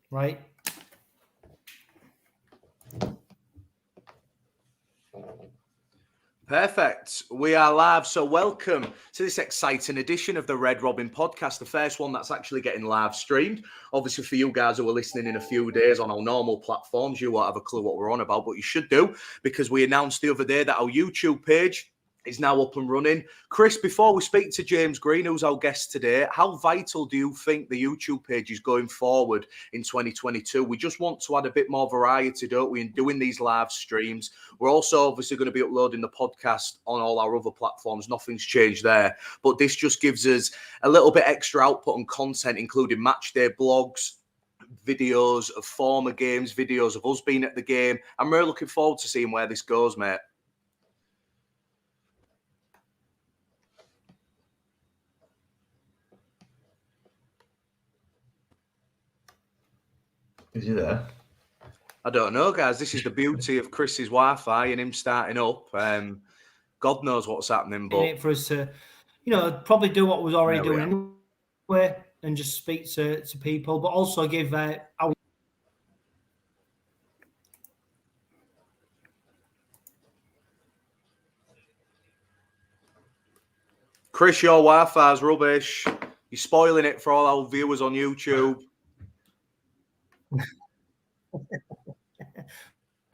Right. Perfect. We are live. So welcome to this exciting edition of the Red Robin podcast, the first one that's actually getting live streamed. Obviously, for you guys who are listening in a few days on our normal platforms, you won't have a clue what we're on about, but you should do, because we announced the other day that our YouTube page is now up and running. Chris, before we speak to James Green, who's our guest today, how vital do you think the YouTube page is going forward in 2022? We just want to add a bit more variety, don't we, in doing these live streams. We're also obviously going to be uploading the podcast on all our other platforms. Nothing's changed there. But this just gives us a little bit extra output and content, including match day blogs, videos of former games, videos of us being at the game. I'm really looking forward to seeing where this goes, mate. Is he there? I don't know, guys. This is the beauty of Chris's Wi-Fi and him starting up. God knows what's happening, but For us to, probably do what we was already doing anyway, and just speak to people, but also give our. Chris, your Wi-Fi's rubbish. You're spoiling it for all our viewers on YouTube.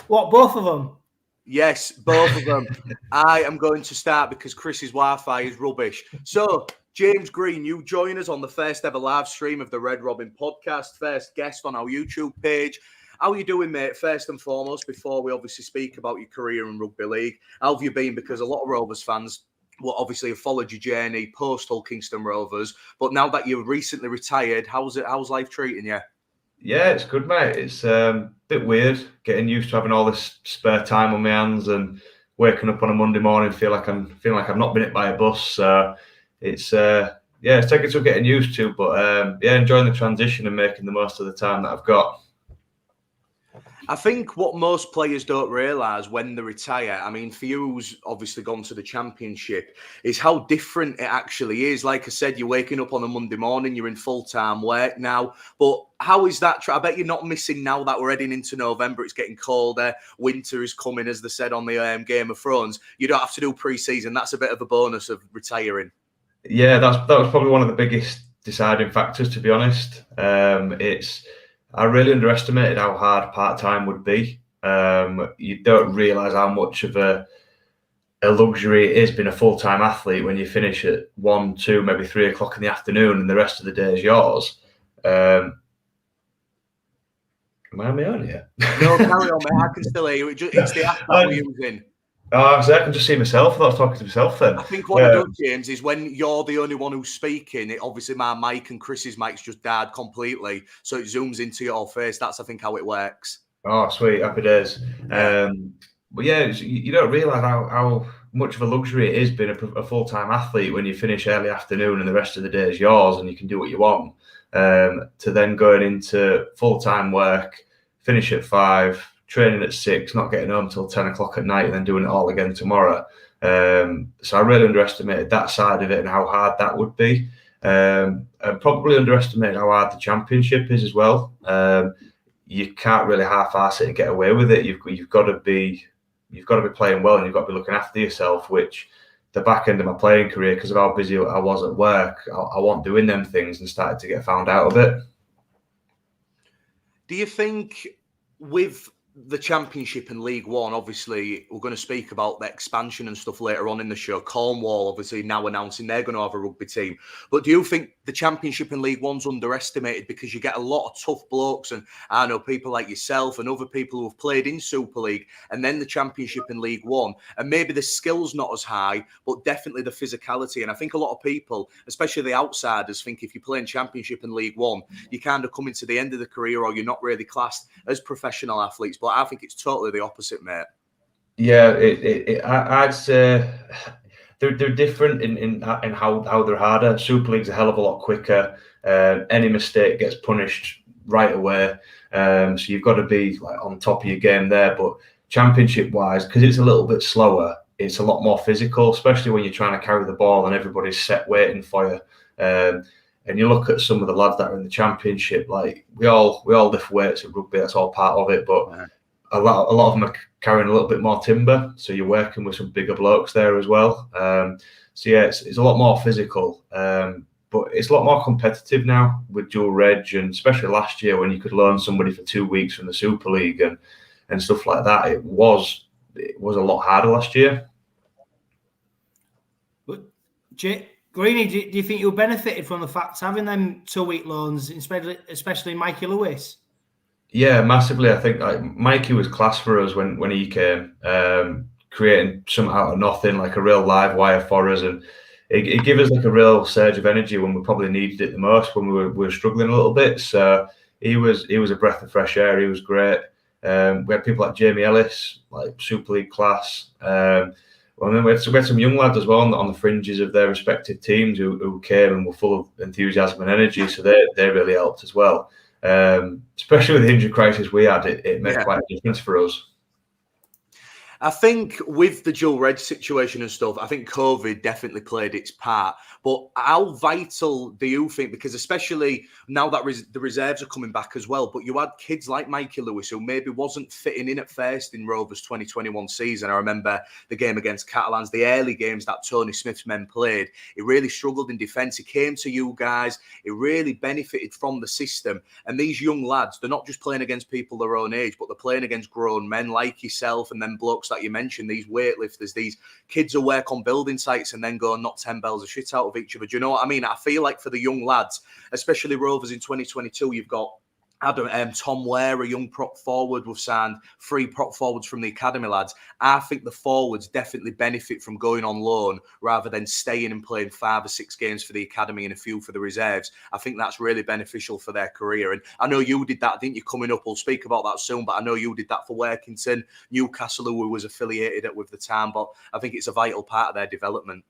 What, both of them? Yes, both of them. I am going to start because Chris's Wi-Fi is rubbish. So, James Green, you join us on the first ever live stream of the Red Robin podcast, first guest on our YouTube page. How are you doing, mate? First and foremost, before we obviously speak about your career in rugby league, how have you been? Because a lot of Rovers fans will obviously have followed your journey post Hull Kingston Rovers, but now that you're recently retired, how's life treating you? Yeah, it's good, mate. It's a bit weird getting used to having all this spare time on my hands and waking up on a Monday morning feeling like I've not been hit by a bus. So it's taking some getting used to, but enjoying the transition and making the most of the time that I've got. I think what most players don't realise when they retire, I mean, for you who's obviously gone to the Championship, is how different it actually is. Like I said, you're waking up on a Monday morning, you're in full-time work now. But how is that? I bet you're not missing now that we're heading into November. It's getting colder. Winter is coming, as they said on the Game of Thrones. You don't have to do pre-season. That's a bit of a bonus of retiring. Yeah, that was probably one of the biggest deciding factors, to be honest. I really underestimated how hard part-time would be. You don't realise how much of a luxury it is being a full-time athlete when you finish at 1, 2, maybe 3 o'clock in the afternoon and the rest of the day is yours. Am I on my own here? No, carry on, mate. I can still hear you. It's the app that we're using. Oh, so I can just see myself. I thought I was talking to myself then. I think what it does, James, is when you're the only one who's speaking, obviously my mic and Chris's mic's just died completely, so it zooms into your face. That's, I think, how it works. Oh, sweet. Happy days. Yeah. But yeah, you don't realise how much of a luxury it is being a full-time athlete when you finish early afternoon and the rest of the day is yours and you can do what you want. To then going into full-time work, finish at 5, training at 6, not getting home till 10 o'clock at night and then doing it all again tomorrow. So I really underestimated that side of it and how hard that would be. I probably underestimated how hard the Championship is as well. You can't really half-arse it and get away with it. You've got to be playing well and you've got to be looking after yourself, which the back end of my playing career, because of how busy I was at work, I wasn't doing them things and started to get found out of it. Do you think with the Championship and League One, obviously, we're going to speak about the expansion and stuff later on in the show. Cornwall, obviously, now announcing they're going to have a rugby team. But do you think the Championship and League One's underestimated because you get a lot of tough blokes, and I know people like yourself and other people who have played in Super League and then the Championship and League One, and maybe the skill's not as high, but definitely the physicality. And I think a lot of people, especially the outsiders, think if you're playing Championship and League One, you kind of come into the end of the career or you're not really classed as professional athletes. But I think it's totally the opposite, mate. Yeah, I'd say they're different in how they're harder. Super League's a hell of a lot quicker. Any mistake gets punished right away. So you've got to be like on top of your game there. But Championship-wise, because it's a little bit slower, it's a lot more physical, especially when you're trying to carry the ball and everybody's set waiting for you. And you look at some of the lads that are in the championship, like we all lift weights at rugby, that's all part of it. But a lot of them are carrying a little bit more timber, so you're working with some bigger blokes there as well. So yeah, it's a lot more physical, but it's a lot more competitive now with dual reg, and especially last year when you could loan somebody for 2 weeks from the Super League and stuff like that. It was a lot harder last year. But Greeny, do you think you benefited from the fact having them 2-week loans, especially Mikey Lewis? Yeah, massively. I think Mikey was class for us when he came, creating something out of nothing, like a real live wire for us, and it gave us like a real surge of energy when we probably needed it the most, when we were struggling a little bit. So he was a breath of fresh air. He was great. We had people like Jamie Ellis, like Super League class. And then we had some young lads as well on the fringes of their respective teams who came and were full of enthusiasm and energy. So they really helped as well. Especially with the injury crisis we had, it made quite a difference for us. I think with the dual reg situation and stuff, I think COVID definitely played its part. But how vital do you think, because especially now that the reserves are coming back as well, but you had kids like Mikey Lewis who maybe wasn't fitting in at first in Rovers 2021 season. I remember the game against Catalans, the early games that Tony Smith's men played. He really struggled in defence. He came to you guys. He really benefited from the system. And these young lads, they're not just playing against people their own age, but they're playing against grown men like yourself and then blokes that you mentioned, these weightlifters, these kids who work on building sites and then go and knock 10 bells of shit out of each other. Do you know what I mean? I feel like for the young lads, especially Rovers in 2022, you've got Tom Ware, a young prop forward. We've signed 3 prop forwards from the academy lads. I think the forwards definitely benefit from going on loan rather than staying and playing 5 or 6 games for the academy and a few for the reserves. I think that's really beneficial for their career. And I know you did that, didn't you, coming up? We'll speak about that soon, but I know you did that for Workington, Newcastle, who was affiliated with the town, but I think it's a vital part of their development.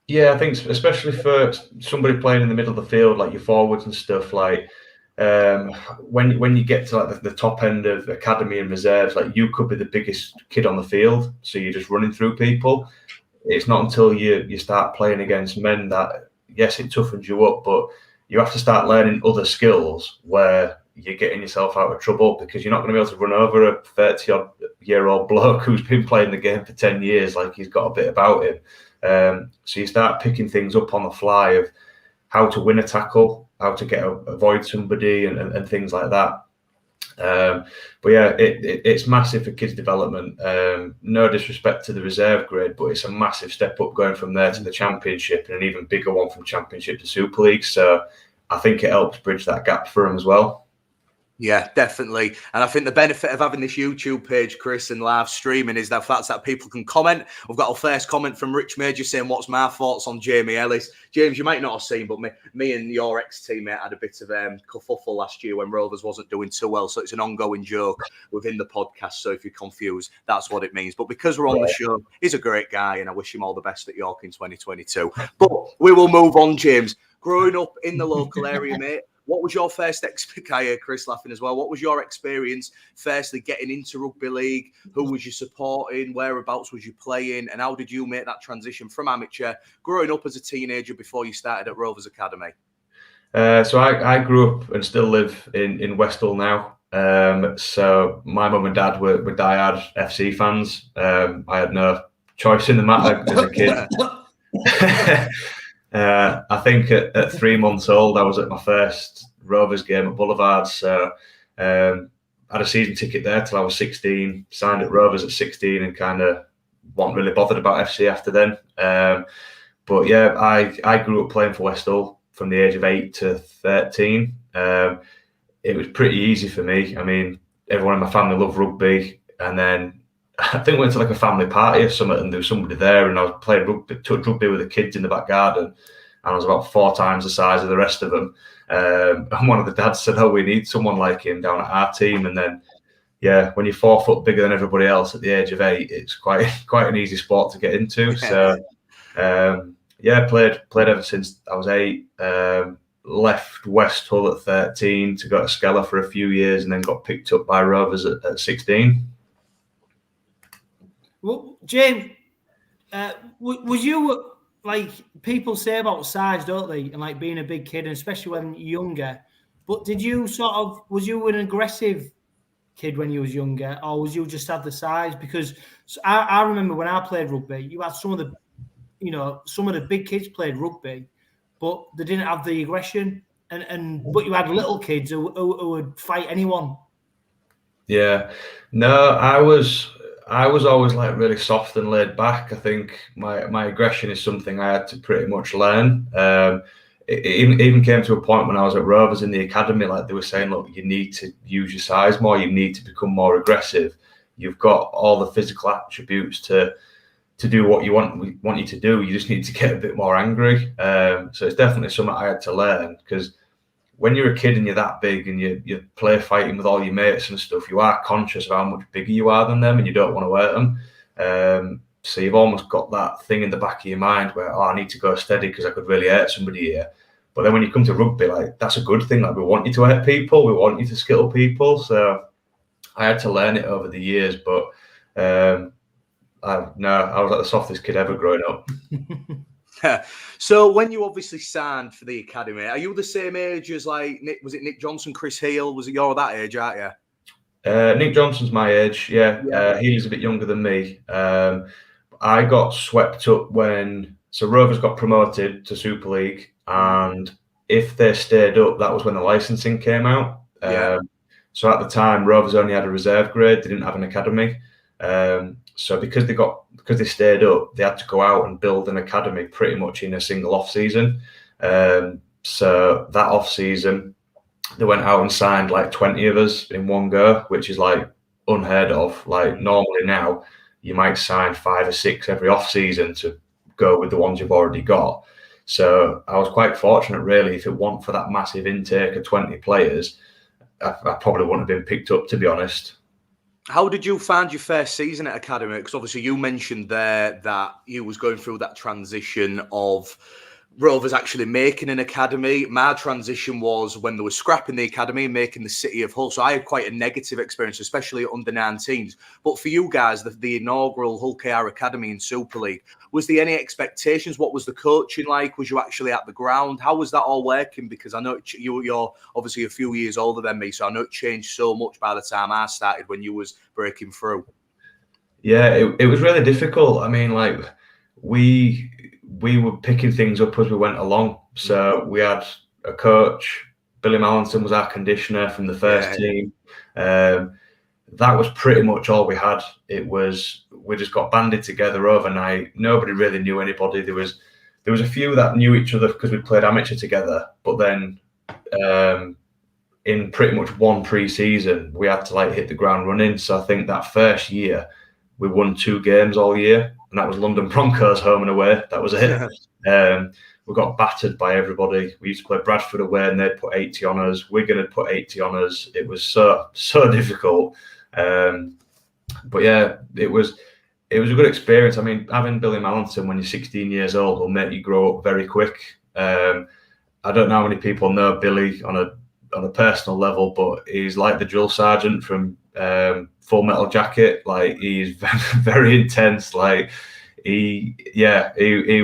Yeah, I think especially for somebody playing in the middle of the field, like your forwards and stuff, like when you get to like the top end of academy and reserves, like you could be the biggest kid on the field, so you're just running through people. It's not until you start playing against men that, yes, it toughens you up, but you have to start learning other skills where you're getting yourself out of trouble, because you're not going to be able to run over a 30-odd-year-old bloke who's been playing the game for 10 years like he's got a bit about him. So you start picking things up on the fly of how to win a tackle, how to avoid somebody and things like that. But yeah, it's massive for kids' development. No disrespect to the reserve grade, but it's a massive step up going from there to the championship, and an even bigger one from championship to Super League. So I think it helps bridge that gap for them as well. Yeah, definitely. And I think the benefit of having this YouTube page, Chris, and live streaming is the fact that people can comment. We've got our first comment from Rich Major saying, what's my thoughts on Jamie Ellis? James, you might not have seen, but me and your ex-teammate had a bit of kerfuffle last year when Rovers wasn't doing too well. So it's an ongoing joke within the podcast. So if you're confused, that's what it means. But because we're on the show, he's a great guy, and I wish him all the best at York in 2022. But we will move on, James. Growing up in the local area, mate, what was your first experience, Chris laughing as well? What was your experience, firstly, getting into rugby league? Who was you supporting? Whereabouts was you playing? And how did you make that transition from amateur, growing up as a teenager before you started at Rovers Academy? So I grew up and still live in Westall now. So my mum and dad were diehard FC fans. I had no choice in the matter as a kid. I think at 3 months old, I was at my first Rovers game at Boulevards. So I had a season ticket there till I was 16, signed at Rovers at 16, and kind of wasn't really bothered about FC after then. But yeah, I grew up playing for Westall from the age of 8 to 13. It was pretty easy for me. I mean, everyone in my family loved rugby, and then I think we went to like a family party or something, and there was somebody there, and I was playing touch rugby with the kids in the back garden, and I was about 4 times the size of the rest of them. And one of the dads said, "Oh, we need someone like him down at our team." And then, yeah, when you're 4 foot bigger than everybody else at the age of 8, it's quite an easy sport to get into. So, yeah, played ever since I was 8. Left West Hull at 13 to go to Skella for a few years, and then got picked up by Rovers at 16. Well, James, was you like people say about size, don't they? And like being a big kid, and especially when you're younger. But did you was you an aggressive kid when you was younger, or was you just had the size? Because I remember when I played rugby, you had some of the big kids played rugby, but they didn't have the aggression, but you had little kids who would fight anyone. Yeah, no, I was always like really soft and laid back. I think my aggression is something I had to pretty much learn. It even came to a point when I was at Rovers in the academy, like they were saying, look, you need to use your size more. You need to become more aggressive. You've got all the physical attributes to do what we want you to do. You just need to get a bit more angry. So it's definitely something I had to learn, because when you're a kid and you're that big and you play fighting with all your mates and stuff, you are conscious of how much bigger you are than them and you don't want to hurt them. So you've almost got that thing in the back of your mind where, I need to go steady because I could really hurt somebody here. But then when you come to rugby, like that's a good thing. Like we want you to hurt people, we want you to skittle people. So I had to learn it over the years. But I was like the softest kid ever growing up. So when you obviously signed for the academy, are you the same age as like Nick? Was it Nick Johnson, Chris Heal? You're that age, aren't you? Nick Johnson's my age, yeah. He's a bit younger than me. I got swept up so Rovers got promoted to Super League, and if they stayed up, that was when the licensing came out. So at the time, Rovers only had a reserve grade; they didn't have an academy. So because they stayed up, they had to go out and build an academy pretty much in a single off season. So that off season, they went out and signed like 20 of us in one go, which is like unheard of. Like normally now, you might sign 5 or 6 every off season to go with the ones you've already got. So I was quite fortunate, really. If it weren't for that massive intake of 20 players, I probably wouldn't have been picked up, to be honest. How did you find your first season at academy? Because obviously you mentioned there that you was going through that transition of Rovers actually making an academy. My transition was when they were scrapping the academy and making the city of Hull. So I had quite a negative experience, especially at under 19s. But for you guys, the inaugural Hull KR Academy in Super League, was there any expectations? What was the coaching like? Was you actually at the ground? How was that all working? Because I know you're obviously a few years older than me, so I know it changed so much by the time I started when you was breaking through. Yeah, it was really difficult. I mean, like we were picking things up as we went along. So we had a coach, Billy Mallinson was our conditioner from the first team. That was pretty much all we had. We just got banded together overnight. Nobody really knew anybody. There was a few that knew each other because we played amateur together. But then in pretty much one pre-season, we had to like hit the ground running. So I think that first year we won 2 games all year, and that was London Broncos home and away. That was it. We got battered by everybody. We used to play Bradford away, and they'd put 80 on us. Wigan had put 80 on us. It was so difficult. But yeah, it was a good experience. I mean, having Billy Mallinson when you're 16 years old will make you grow up very quick. I don't know how many people know Billy on a personal level, but he's like the drill sergeant from Full Metal Jacket. Like he's very intense. Like he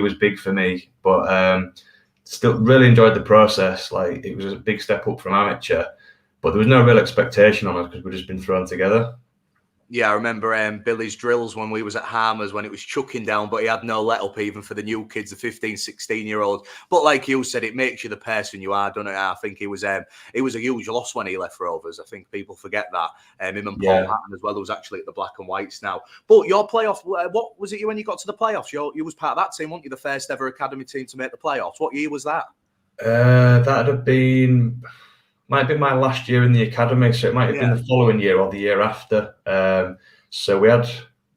was big for me, but still really enjoyed the process. Like it was a big step up from amateur, but there was no real expectation on us because we'd just been thrown together. Yeah, I remember Billy's drills when we was at Harmers when it was chucking down, but he had no let up even for the new kids, the 15, 16-year-olds. But like you said, it makes you the person you are, doesn't it? I think it was a huge loss when he left Rovers. I think people forget that. Him and Paul Hatton as well, who was actually at the Black and Whites now. But your playoff, what was it when you got to the playoffs? You was part of that team, weren't you? The first ever academy team to make the playoffs. What year was that? That'd have been... might have been my last year in the academy, so it might have been the following year or the year after. So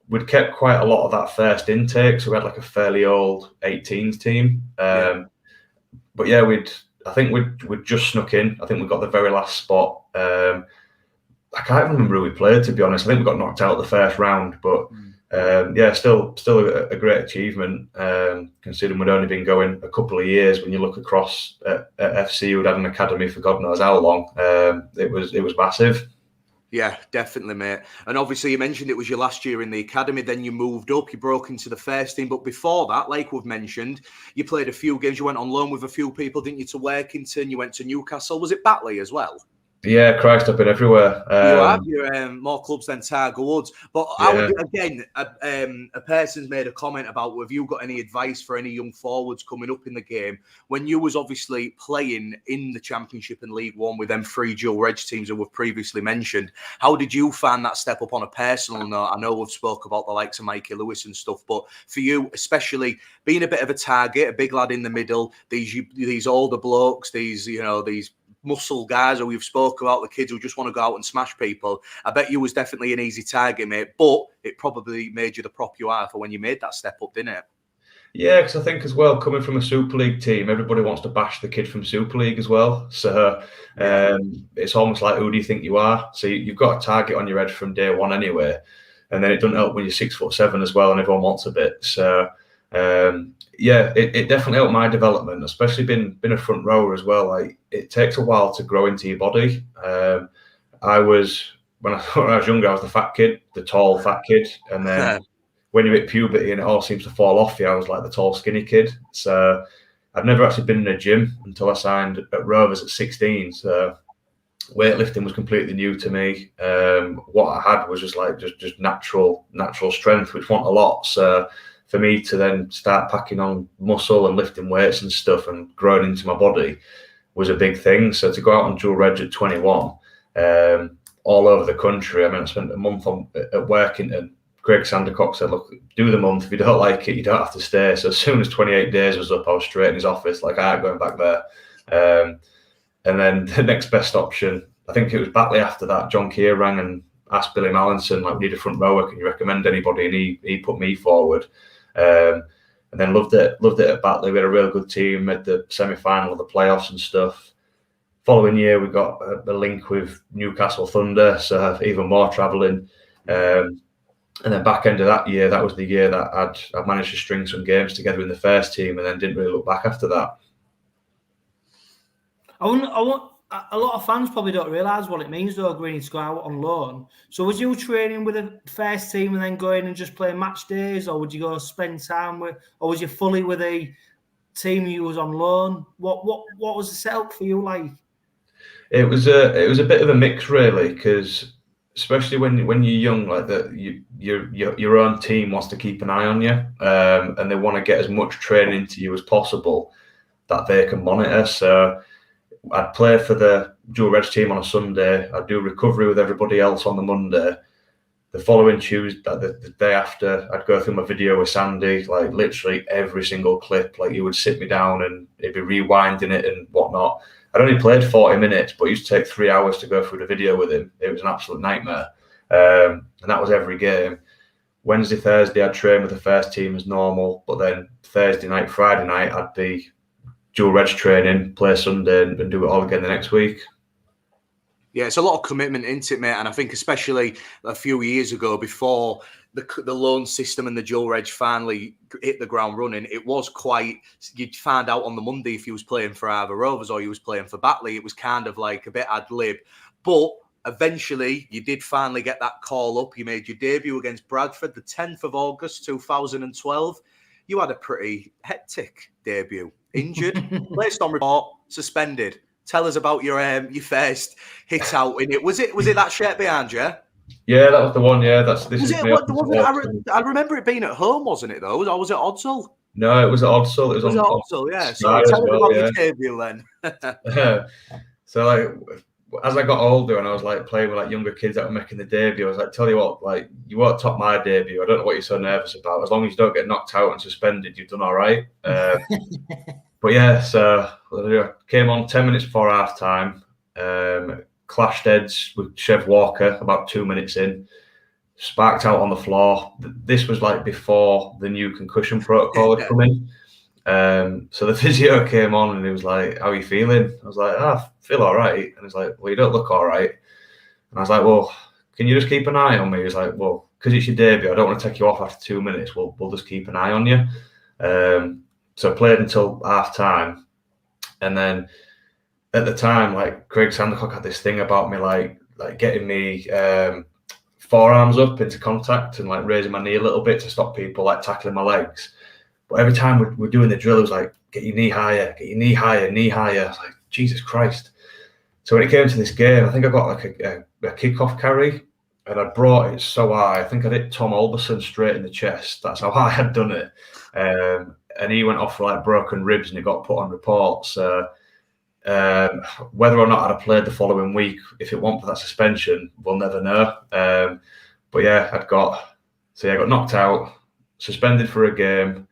we'd kept quite a lot of that first intake, so we had like a fairly old 18s team. But yeah, I think we'd just snuck in. I think we got the very last spot. I can't remember who we played, to be honest. I think we got knocked out the first round, but still a great achievement, considering we'd only been going a couple of years. When you look across at FC, who'd had an academy for God knows how long, it was massive. Yeah, definitely, mate. And obviously, you mentioned it was your last year in the academy. Then you moved up, you broke into the first team. But before that, like we've mentioned, you played a few games. You went on loan with a few people, didn't you? To Workington, you went to Newcastle. Was it Batley as well? Yeah, Christ, I've been everywhere. You have your more clubs than Tiger Woods, but I would again. A person's made a comment about have you got any advice for any young forwards coming up in the game when you was obviously playing in the Championship and League One with them 3 dual reg teams that we've previously mentioned? How did you find that step up on a personal note? I know we've spoke about the likes of Mikey Lewis and stuff, but for you, especially being a bit of a target, a big lad in the middle, these older blokes, these muscle guys who we've spoke about, the kids who just want to go out and smash people. I bet you was definitely an easy target, mate, but it probably made you the prop you are for when you made that step up, didn't it? Yeah, because I think as well, coming from a Super League team, everybody wants to bash the kid from Super League as well. So it's almost like, who do you think you are? So you've got a target on your head from day one anyway. And then it doesn't help when you're 6'7" as well and everyone wants a bit. So it definitely helped my development, especially being a front rower as well. Like, it takes a while to grow into your body. When I was younger, I was the fat kid, the tall fat kid, and then when you hit puberty and it all seems to fall off you, I was like the tall skinny kid. So I've never actually been in a gym until I signed at Rovers at 16. So weightlifting was completely new to me. What I had was just natural strength, which wasn't a lot. So for me to then start packing on muscle and lifting weights and stuff and growing into my body was a big thing. So to go out on dual reg at 21, all over the country. I mean, I spent a month at Workington. Craig Sandercock said, look, do the month. If you don't like it, you don't have to stay. So as soon as 28 days was up, I was straight in his office, like, I ain't going back there. And then the next best option, I think it was Batley after that, John Keir rang and asked Billy Mallinson, like, we need a front rower, can you recommend anybody? And he put me forward. And then loved it at Batley. We had a real good team, made the semi-final of the playoffs and stuff. Following year, we got a link with Newcastle Thunder, so even more travelling. And then back end of that year, that was the year that I'd managed to string some games together in the first team, and then didn't really look back after that. A lot of fans probably don't realise what it means, though, going to go out on loan. So was you training with the first team and then going and just playing match days, or would you go spend time with, or was you fully with a team you was on loan? What was the setup for you like? It was a bit of a mix, really, because especially when you're young, like that, your own team wants to keep an eye on you, and they want to get as much training into you as possible that they can monitor. So I'd play for the dual reg team on a Sunday. I'd do recovery with everybody else on the Monday. The following Tuesday, the day after, I'd go through my video with Sandy, like literally every single clip. Like, he would sit me down and he'd be rewinding it and whatnot. I'd only played 40 minutes, but it used to take 3 hours to go through the video with him. It was an absolute nightmare. And that was every game. Wednesday, Thursday, I'd train with the first team as normal. But then Thursday night, Friday night, I'd be dual reg training, play Sunday, and do it all again the next week. Yeah, it's a lot of commitment, isn't it, mate? And I think especially a few years ago, before the loan system and the dual reg finally hit the ground running, it was quite, you'd find out on the Monday if you was playing for either Rovers or you was playing for Batley. It was kind of like a bit ad lib. But eventually, you did finally get that call up. You made your debut against Bradford the 10th of August, 2012. You had a pretty hectic debut. Injured, placed on report, suspended. Tell us about your first hit out in it. Was it that shirt behind you? Yeah, that was the one. Yeah, I remember it being at home, wasn't it though? Or was it Odsal? No, it was at Odsal. It was on Odsal, yeah. So tell us about your debut then. So like, as I got older and I was like playing with like younger kids that were making the debut, I was like, tell you what, like, you won't top my debut. I don't know what you're so nervous about. As long as you don't get knocked out and suspended, you've done all right. But yeah, so I came on 10 minutes before half time, clashed heads with Chev Walker about 2 minutes in, sparked out on the floor. This was like before the new concussion protocol had come in. So the physio came on and he was like, how are you feeling? I was like, I feel all right. And he's like, well, you don't look all right. And I was like, well, can you just keep an eye on me? He's like, well, because it's your debut, I don't want to take you off after 2 minutes. We'll just keep an eye on you. So I played until half time. And then at the time, like, Craig Sandercock had this thing about me, like, like getting me forearms up into contact and like raising my knee a little bit to stop people like tackling my legs. But every time we're doing the drill, it was like, get your knee higher, knee higher. I was like, Jesus Christ. So when it came to this game, I think I got like a kickoff carry, and I brought it so high. I think I hit Tom Alderson straight in the chest. That's how high I had done it. And he went off for like broken ribs, and it got put on report. So whether or not I'd have played the following week, if it weren't for that suspension, we'll never know. But yeah, I got knocked out, suspended for a game.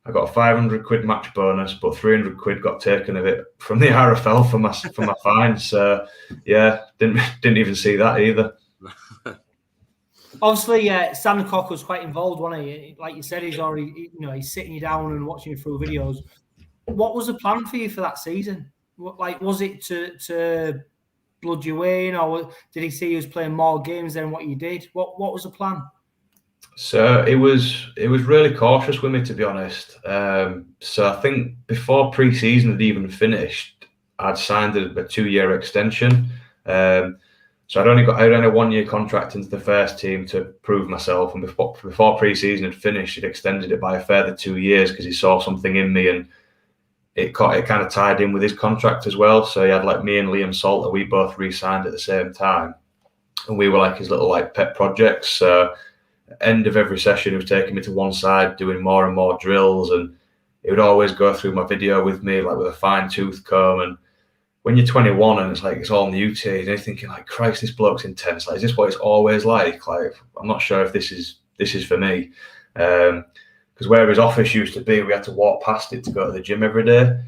I got a 500 quid match bonus, but 300 quid got taken of it from the RFL for my fine. So yeah, didn't even see that either. Obviously, Sandercock was quite involved, wasn't he? Like you said, he's already, he's sitting you down and watching you through videos. What was the plan for you for that season? Was it to blood you in, or did he see you was playing more games than what you did? What was the plan? So it was really cautious with me, to be honest. So I think before pre-season had even finished, I'd signed a 2-year extension. So I had only a 1-year contract into the first team to prove myself. And before pre-season had finished, he'd extended it by a further 2 years because he saw something in me, and it kind of tied in with his contract as well. So he had like me and Liam Salter, we both re-signed at the same time, and we were like his little like pet projects. So end of every session, he was taking me to one side, doing more and more drills, and he would always go through my video with me, like with a fine tooth comb. And when you're 21 and it's like it's all new to you, and you're thinking like, Christ, this bloke's intense. Like, is this what it's always like? Like, I'm not sure if this is for me. Because where his office used to be, we had to walk past it to go to the gym every day.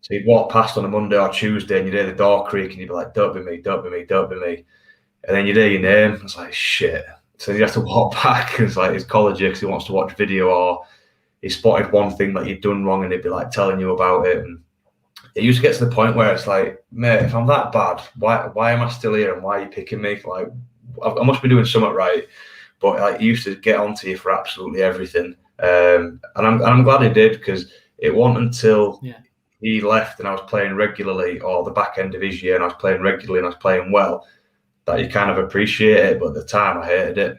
So you'd walk past on a Monday or Tuesday, and you'd hear the door creak, and you'd be like, don't be me, don't be me, don't be me. And then you'd hear your name. It's like, shit. So you have to walk back. It's like his college because he wants to watch video, or he spotted one thing that you'd done wrong, and he'd be like telling you about it. And it used to get to the point where it's like, mate, if I'm that bad, why am I still here, and why are you picking me? Like, I must be doing something right. But like, he used to get onto you for absolutely everything. And I'm glad he did, because it wasn't until he left and I was playing regularly, or the back end of his year and I was playing regularly and I was playing well, that you kind of appreciate it. But at the time, I hated it.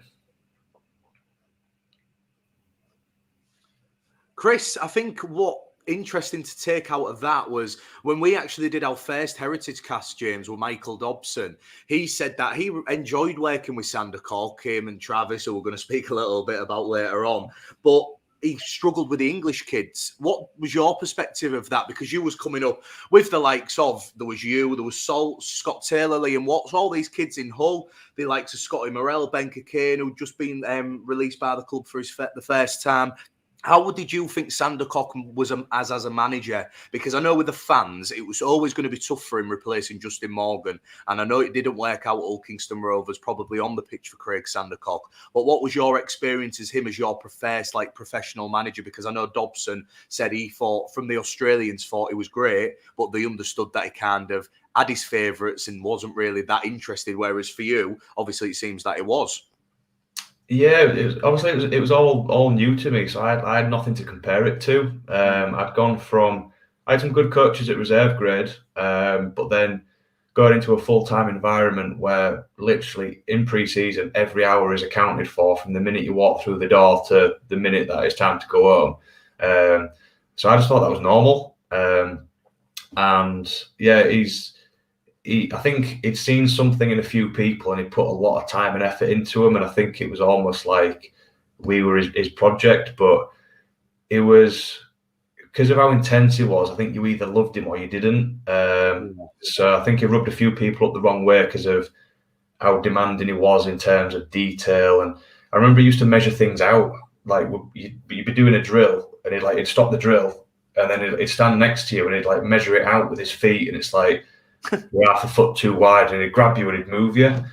Chris, I think what interesting to take out of that was when we actually did our first HeritageCast, James, with Michael Dobson. He said that he enjoyed working with Sandercock, him and Travis, who we're going to speak a little bit about later on, but he struggled with the English kids. What was your perspective of that? Because you was coming up with the likes of, there was you, there was Salt, Scott Taylor, Liam Watts, all these kids in Hull, the likes of Scotty Morrell, Ben Kane, who'd just been released by the club for the first time. How did you think Sandercock was as a manager? Because I know with the fans, it was always going to be tough for him replacing Justin Morgan. And I know it didn't work out at Kingston Rovers, probably on the pitch for Craig Sandercock. But what was your experience as him as your first professional manager? Because I know Dobson said he thought, from the Australians, thought he was great, but they understood that he kind of had his favourites and wasn't really that interested. Whereas for you, obviously, it seems that it was. Yeah, it was all new to me, so I had nothing to compare it to. I had some good coaches at reserve grade, but then going into a full-time environment where literally in pre-season every hour is accounted for from the minute you walk through the door to the minute that it's time to go home. So I just thought that was normal. And yeah, I think he'd seen something in a few people, and he put a lot of time and effort into them. And I think it was almost like we were his project, but it was because of how intense he was. I think you either loved him or you didn't. So I think he rubbed a few people up the wrong way because of how demanding he was in terms of detail. And I remember he used to measure things out. Like you'd be doing a drill, and he'd stop the drill, and then he'd stand next to you, and he'd measure it out with his feet, and it's like, you're half a foot too wide, and he'd grab you and he'd move you. And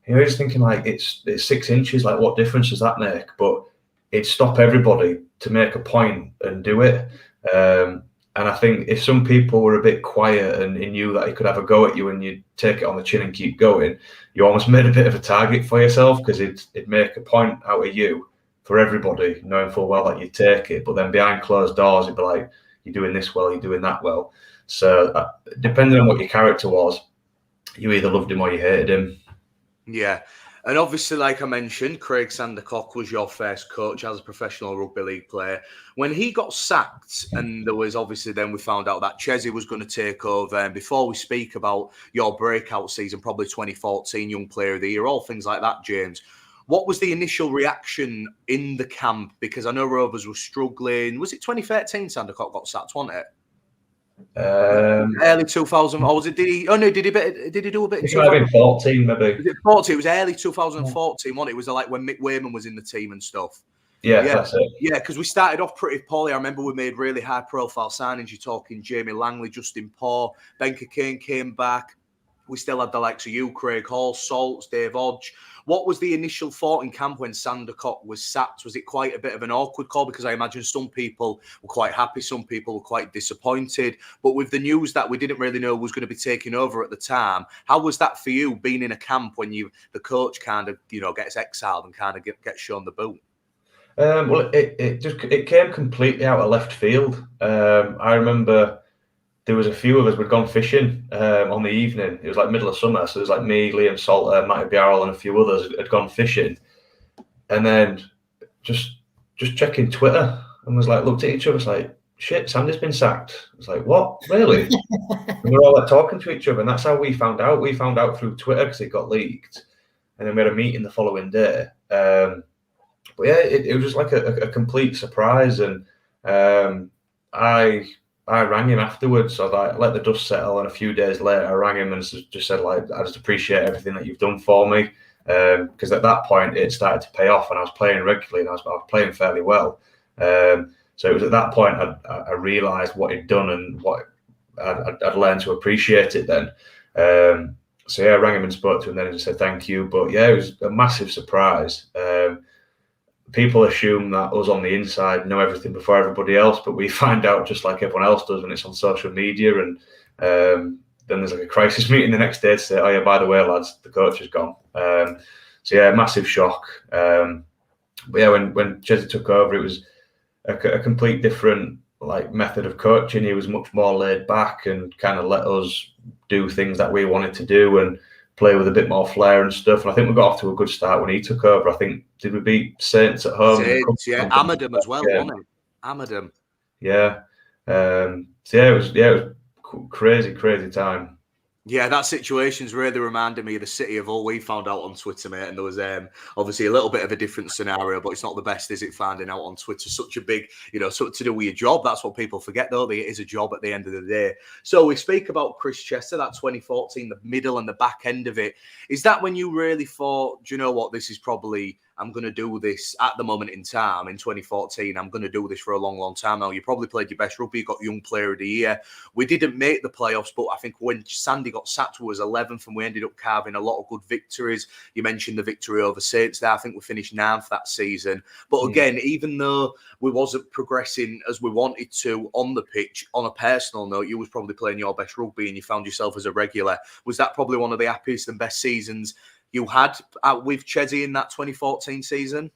you're just thinking, it's 6 inches, what difference does that make? But it'd stop everybody to make a point and do it. And I think if some people were a bit quiet and he knew that he could have a go at you and you'd take it on the chin and keep going, you almost made a bit of a target for yourself, because it'd make a point out of you for everybody, knowing full well that you'd take it. But then behind closed doors, it'd be like, you're doing this well, you're doing that well. So depending on what your character was, you either loved him or you hated him. Yeah. And obviously, like I mentioned, Craig Sandercock was your first coach as a professional rugby league player. When he got sacked, and there was obviously then we found out that Chesney was going to take over. And before we speak about your breakout season, probably 2014 Young Player of the Year, all things like that, James, what was the initial reaction in the camp? Because I know Rovers were struggling. Was it 2013 Sandercock got sacked, wasn't it? Early 2000, or was it? Did he? Oh no, did he do a bit? It might have been 14, maybe. Was it 14? It was early 2014, wasn't it? It was like when Mick Wayman was in the team and stuff. Yeah, that's it. Yeah, because we started off pretty poorly. I remember we made really high-profile signings. You're talking Jamie Langley, Justin Paul, Ben Kane came back. We still had the likes of you, Craig Hall, Salts, Dave Hodge. What was the initial thought in camp when Sandercock was sacked? Was it quite a bit of an awkward call? Because I imagine some people were quite happy, some people were quite disappointed. But with the news that we didn't really know was going to be taking over at the time, how was that for you, being in a camp when the coach kind of, gets exiled and kind of gets shown the boot? Well, it came completely out of left field. I remember there was a few of us who'd gone fishing on the evening. It was like middle of summer, so it was like me, Liam Salter, Matty Biarrell, and a few others had gone fishing. And then just checking Twitter and was like, looked at each other, was like, shit, Sandy's been sacked. I was like, what? Really? And we're all like talking to each other, and that's how we found out. We found out through Twitter because it got leaked, and then we had a meeting the following day. But yeah, it was just like a complete surprise, and I rang him afterwards. So I let the dust settle, and a few days later, I rang him and just said, like, I just appreciate everything that you've done for me. Because at that point, it started to pay off, and I was playing regularly, and I was playing fairly well. So it was at that point I realised what he'd done and what I'd learned to appreciate it then. So yeah, I rang him and spoke to him then and just said thank you. But yeah, it was a massive surprise. People assume that us on the inside know everything before everybody else, but we find out just like everyone else does when it's on social media. And then there's like a crisis meeting the next day to say, oh yeah, by the way, lads, the coach is gone. So yeah, massive shock. But yeah, when Chesney took over, it was a complete different method of coaching. He was much more laid back and kind of let us do things that we wanted to do and play with a bit more flair and stuff. And I think we got off to a good start when he took over. I think, did we beat Saints at home? Saints, yeah. Amadam as well, wasn't it? Amadam. Yeah. So yeah, it was crazy time. Yeah, that situation's really reminded me of the City of Hull. We found out on Twitter, mate, and there was obviously a little bit of a different scenario, but it's not the best, is it, finding out on Twitter? Such a big, something to do with your job. That's what people forget, though. It is a job at the end of the day. So we speak about Chris Chester, that 2014, the middle and the back end of it. Is that when you really thought, do you know what, this is probably... I'm going to do this at the moment in time in 2014. I'm going to do this for a long, long time now. You probably played your best rugby. You got Young Player of the Year. We didn't make the playoffs, but I think when Sandy got sacked, we was 11th and we ended up carving a lot of good victories. You mentioned the victory over Saints there. I think we finished 9th that season. But again, even though we wasn't progressing as we wanted to on the pitch, on a personal note, you was probably playing your best rugby and you found yourself as a regular. Was that probably one of the happiest and best seasons you had with Chesney in that 2014 season?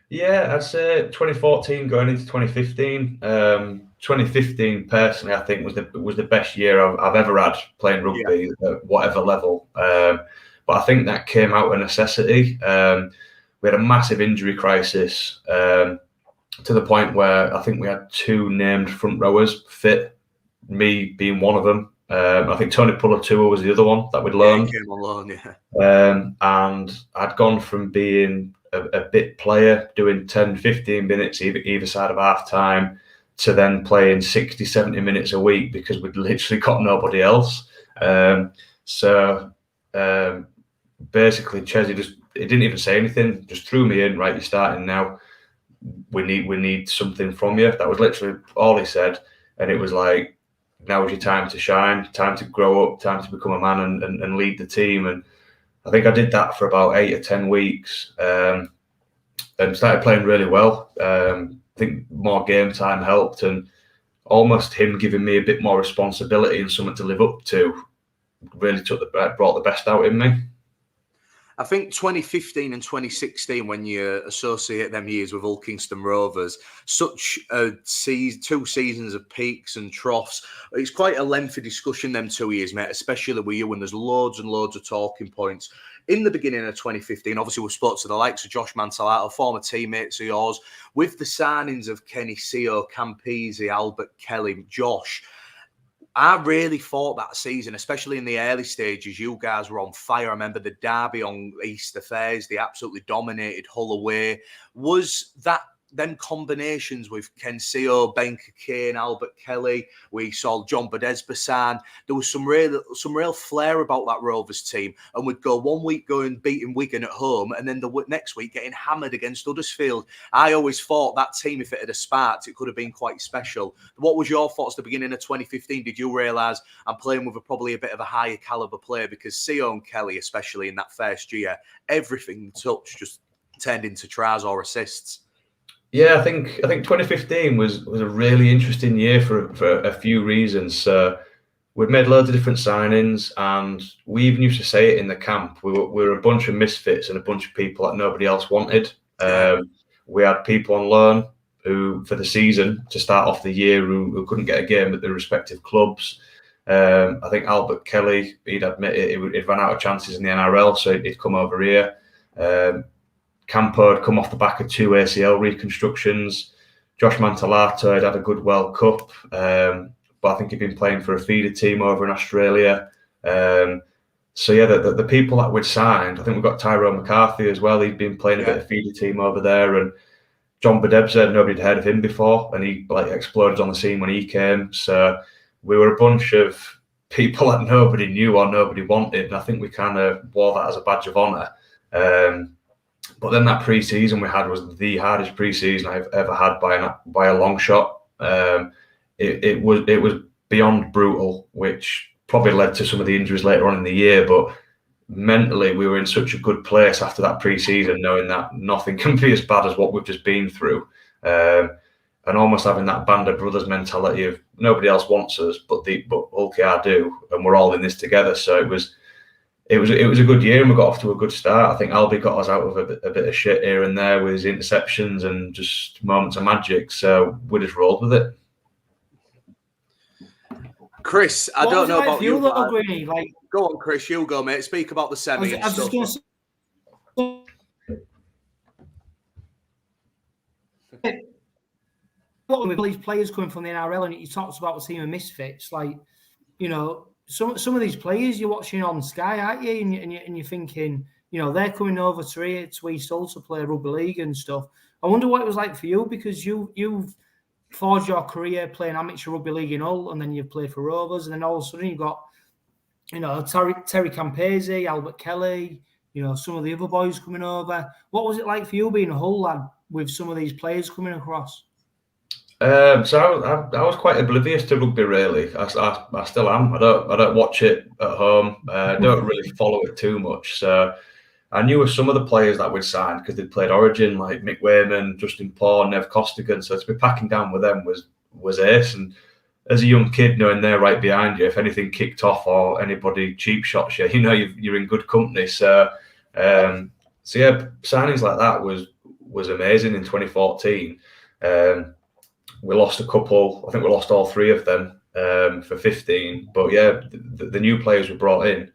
Yeah, I'd say 2014 going into 2015. 2015, personally, I think was the best year I've ever had playing rugby at whatever level. But I think that came out of necessity. We had a massive injury crisis to the point where I think we had 2 named front rowers fit, me being one of them. I think Tony Pulatua was the other one that we'd loaned. Yeah, he came on loan, yeah. And I'd gone from being a bit player, doing 10, 15 minutes either side of half time, to then playing 60, 70 minutes a week because we'd literally got nobody else. So basically, Chesney he didn't even say anything, just threw me in, right, you're starting now. We need something from you. That was literally all he said. And it was like, now is your time to shine, time to grow up, time to become a man and lead the team. And I think I did that for about 8 or 10 weeks and started playing really well. I think more game time helped, and almost him giving me a bit more responsibility and something to live up to really brought the best out in me. I think 2015 and 2016, when you associate them years with Hull Kingston Rovers, such a 2 seasons of peaks and troughs. It's quite a lengthy discussion, them 2 years, mate, especially with you, when there's loads and loads of talking points. in the beginning of 2015, obviously we spoke to the likes of Josh Mantellato, former teammates of yours, with the signings of Kenny Seo, Campese, Albert Kelly, Josh. I really thought that season, especially in the early stages, you guys were on fire. I remember the derby on Easter Thursday, absolutely dominated Hull away. Was that them combinations with Ken Seo, Ben Kane, Albert Kelly? We saw John Bodesbasan. There was some real flair about that Rovers team, and we'd go one week going beating Wigan at home, and then the next week getting hammered against Huddersfield. I always thought that team, if it had a sparked, it could have been quite special. What was your thoughts at the beginning of 2015? Did you realise I'm playing with probably a bit of a higher calibre player? Because Seo and Kelly, especially in that first year, everything touched just turned into tries or assists. Yeah, I think 2015 was a really interesting year for a few reasons. We'd made loads of different signings, and we even used to say it in the camp. We were a bunch of misfits and a bunch of people that nobody else wanted. We had people on loan who, for the season, to start off the year, who couldn't get a game at their respective clubs. I think Albert Kelly, he'd admit it, he'd run out of chances in the NRL, so he'd come over here. Campo had come off the back of 2 ACL reconstructions. Josh Mantellato had a good World Cup, but I think he'd been playing for a feeder team over in Australia. So yeah, the people that we'd signed, I think we've got Tyrone McCarthy as well. He'd been playing a bit of feeder team over there, and John Bodebza, nobody'd heard of him before, and he exploded on the scene when he came. So we were a bunch of people that nobody knew or nobody wanted, and I think we kind of wore that as a badge of honour. But then that pre-season we had was the hardest pre-season I've ever had by a long shot. It was beyond brutal, which probably led to some of the injuries later on in the year. But mentally, we were in such a good place after that pre-season, knowing that nothing can be as bad as what we've just been through, and almost having that band of brothers mentality of nobody else wants us, but OKR do, and we're all in this together. So it was a good year, and we got off to a good start. I think Albie got us out of a bit of shit here and there with his interceptions and just moments of magic. So we just rolled with it. Chris, I don't know about you. Greeny, go on, Chris. You go, mate. Speak about the semi. I was just going to say, with all these players coming from the NRL, and you talked about the team of misfits, some of these players you're watching on Sky, aren't you? And you're thinking, they're coming over to here to East Hull to play rugby league and stuff. I wonder what it was like for you, because you've forged your career playing amateur rugby league in Hull, and then you've played for Rovers, and then all of a sudden you've got, Terry Campese, Albert Kelly, some of the other boys coming over. What was it like for you being a Hull lad with some of these players coming across? So I was quite oblivious to rugby, really. I still am. I don't watch it at home. I don't really follow it too much. So I knew of some of the players that we'd signed because they'd played Origin, like Mick Wayman, Justin Paul, Nev Costigan. So to be packing down with them was ace. And as a young kid, knowing they're right behind you, if anything kicked off or anybody cheap shots you, you're in good company. So yeah, signings like that was amazing in 2014. We lost a couple. I think we lost all 3 of them for 15. But yeah, the new players were brought in.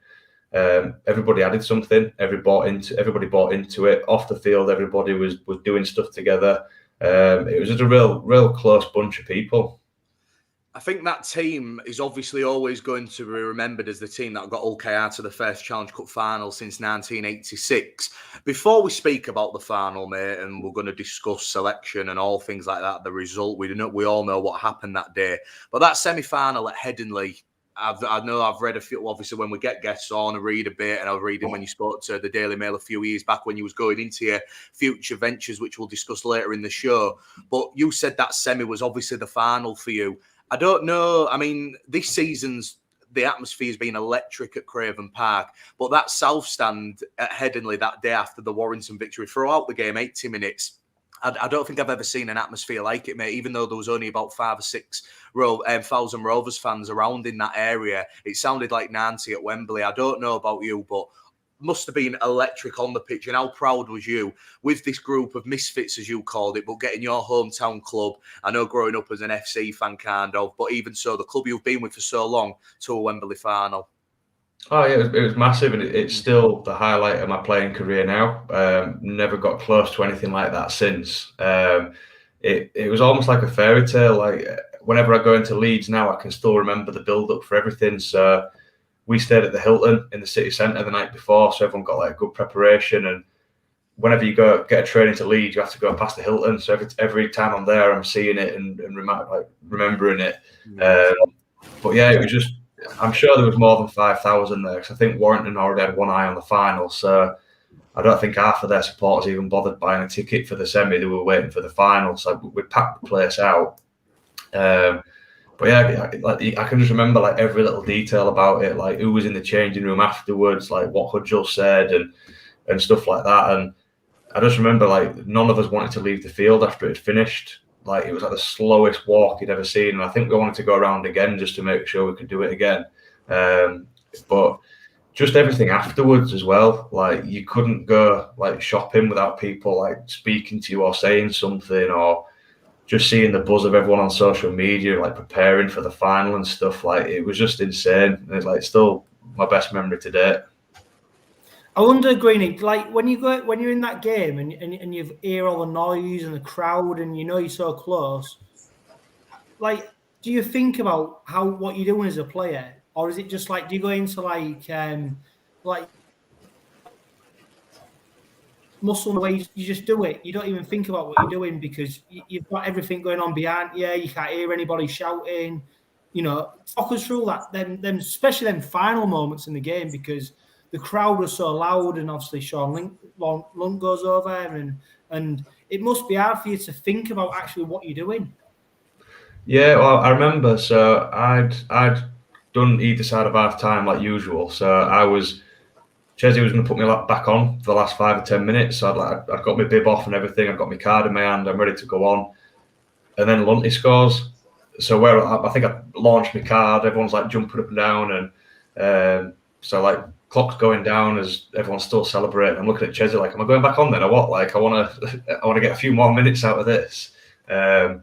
Everybody added something. Everybody bought into it. Off the field, everybody was doing stuff together. It was just a real close bunch of people. I think that team is obviously always going to be remembered as the team that got OKR to the first Challenge Cup final since 1986. Before we speak about the final, mate, and we're going to discuss selection and all things like that, the result, we all know what happened that day. But that semi-final at Headingley, I know I've read a few, obviously when we get guests on, I read a bit, and I was reading when you spoke to the Daily Mail a few years back when you was going into your future ventures, which we'll discuss later in the show. But you said that semi was obviously the final for you. I don't know. I mean, this season's the atmosphere has been electric at Craven Park, but that South Stand at Headingley that day after the Warrington victory, throughout the game, 80 minutes, I don't think I've ever seen an atmosphere like it, mate. Even though there was only about 5 or 6,000 Rovers fans around in that area, it sounded like Nancy at Wembley. I don't know about you, but must have been electric on the pitch. And how proud was you with this group of misfits, as you called it, but getting your hometown club? I know growing up as an FC fan, kind of, but even so, the club you've been with for so long, to a Wembley final. Oh yeah, it was massive, and it's still the highlight of my playing career now. Never got close to anything like that since. It was almost like a fairy tale. Like whenever I go into Leeds now, I can still remember the build up for everything. So we stayed at the Hilton in the city centre the night before, so everyone got like good preparation. And whenever you go get a train into Leeds, you have to go past the Hilton. So every time I'm there, I'm seeing it and remembering it. But yeah, it was just. I'm sure there was more than 5,000 there because I think Warrington already had one eye on the final. So I don't think half of their supporters even bothered buying a ticket for the semi. They were waiting for the final. So we packed the place out. But yeah, I can just remember like every little detail about it, like who was in the changing room afterwards, like what Hudgell said and stuff like that. And I just remember like none of us wanted to leave the field after it had finished. Like it was like the slowest walk he'd ever seen, and I think we wanted to go around again just to make sure we could do it again. But just everything afterwards as well. Like you couldn't go like shopping without people like speaking to you or saying something, or just seeing the buzz of everyone on social media, like preparing for the final and stuff. Like it was just insane. And it's like still my best memory to date. I wonder, Greeny, like when you're in that game and you hear all the noise and the crowd and you know you're so close, like do you think about what you're doing as a player, or is it just like do you go into like muscle the way you just do it? You don't even think about what you're doing because you've got everything going on behind you. You can't hear anybody shouting. You know, talk us through that. Them especially them final moments in the game because the crowd was so loud, and obviously Sean Lund goes over, and it must be hard for you to think about actually what you're doing. Yeah, well, I remember. So I'd done either side of half time like usual. So Chesney was going to put me back on for the last 5 or 10 minutes. So I'd got my bib off and everything. I've got my card in my hand. I'm ready to go on. And then Lunty scores. So where I think I launched my card, everyone's like jumping up and down, and so like clock's going down as everyone's still celebrating. I'm looking at Chesney like, am I going back on then or what? Like I want to get a few more minutes out of this. And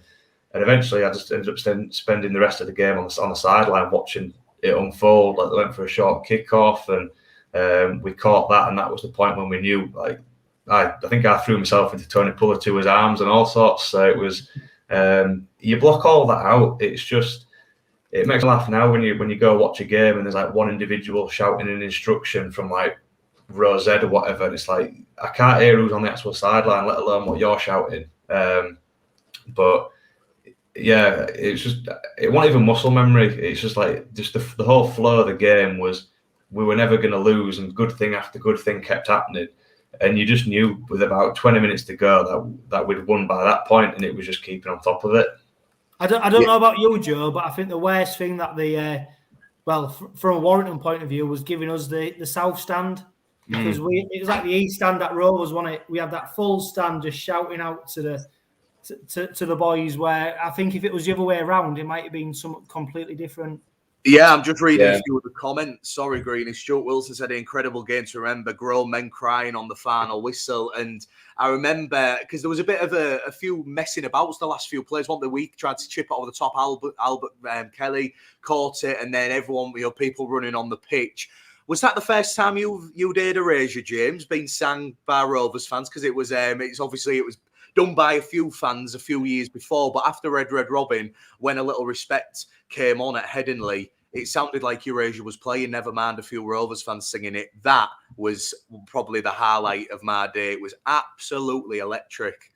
eventually, I just ended up spending the rest of the game on the sideline watching it unfold. Like they went for a short kickoff, and we caught that, and that was the point when we knew. Like I think I threw myself into Tony Pullatua's arms and all sorts. So it was. You block all that out. It's just it makes me laugh now when you go watch a game and there's like one individual shouting an instruction from like row Z or whatever, and it's like I can't hear who's on the actual sideline, let alone what you're shouting. But yeah, it's just it wasn't even muscle memory. It's just like the whole flow of the game was we were never going to lose, and good thing after good thing kept happening. And you just knew with about 20 minutes to go that we'd won by that point, and it was just keeping on top of it. I don't know about you, Joe, but I think the worst thing that from a Warrington point of view was giving us the south stand because it was like the east stand at Rovers, wasn't it? We had that full stand just shouting out to the boys. Where I think if it was the other way around, it might have been something completely different. Yeah, I'm just reading a few of the comments. Sorry, Greeny. Stuart Wilson said, incredible game to remember. Grown men crying on the final whistle. And I remember, because there was a bit of a few messing about the last few plays. One the week tried to chip it over the top. Albert Kelly caught it. And then everyone, people running on the pitch. Was that the first time you'd heard Erasure, James, being sang by Rovers fans? Because it was done by a few fans a few years before, but after Red Robin, when A Little Respect came on at Headingley, it sounded like Eurasia was playing, never mind a few Rovers fans singing it. That was probably the highlight of my day. It was absolutely electric.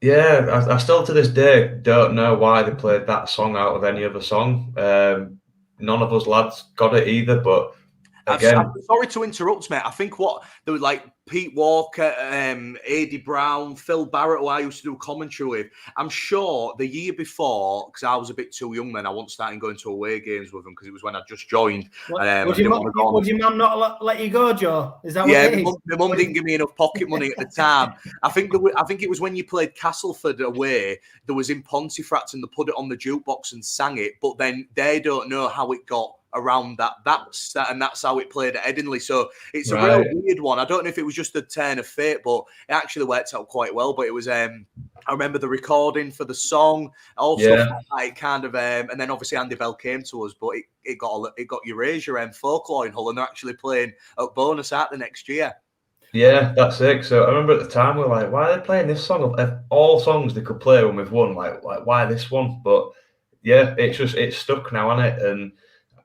Yeah, I still to this day don't know why they played that song out of any other song. None of us lads got it either, but again... I'm sorry to interrupt, mate. I think there was like Pete Walker, Adi Brown, Phil Barrett, who I used to do commentary with. I'm sure the year before, because I was a bit too young then, I wasn't starting going to away games with them because it was when I just joined. Would your mum not let you go, Joe? Is that what it is? My mum didn't give me enough pocket money at the time. I think it was when you played Castleford away. There was in Pontefract and they put it on the jukebox and sang it, but then they don't know how it got around and that's how it played at Headingley. So it's a real weird one. I don't know if it was was just a turn of fate, but it actually worked out quite well. But it was, I remember the recording for the song, also like kind of, and then obviously Andy Bell came to us, but it got Eurasia Folklore in Hull, and they're actually playing at Bonus Art the next year. Yeah, that's it. So I remember at the time we were like, why are they playing this song? Of all songs they could play when we've won, like why this one? But yeah, it's stuck now, hasn't it? And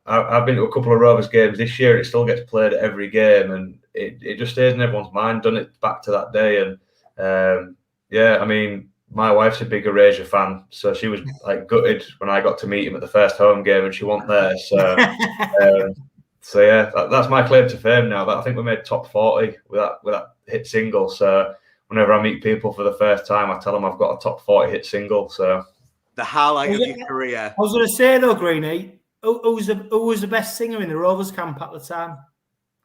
I've been to a couple of Rovers games this year. It still gets played at every game, and it just stays in everyone's mind. Done it back to that day, and yeah, I mean, my wife's a big Erasure fan, so she was like gutted when I got to meet him at the first home game, and she wasn't there. So. So yeah, that's my claim to fame now. That I think we made top 40 with that hit single. So whenever I meet people for the first time, I tell them I've got a top 40 hit single. So the highlight of your career. I was going to say though, Greenie, who was the best singer in the Rovers camp at the time?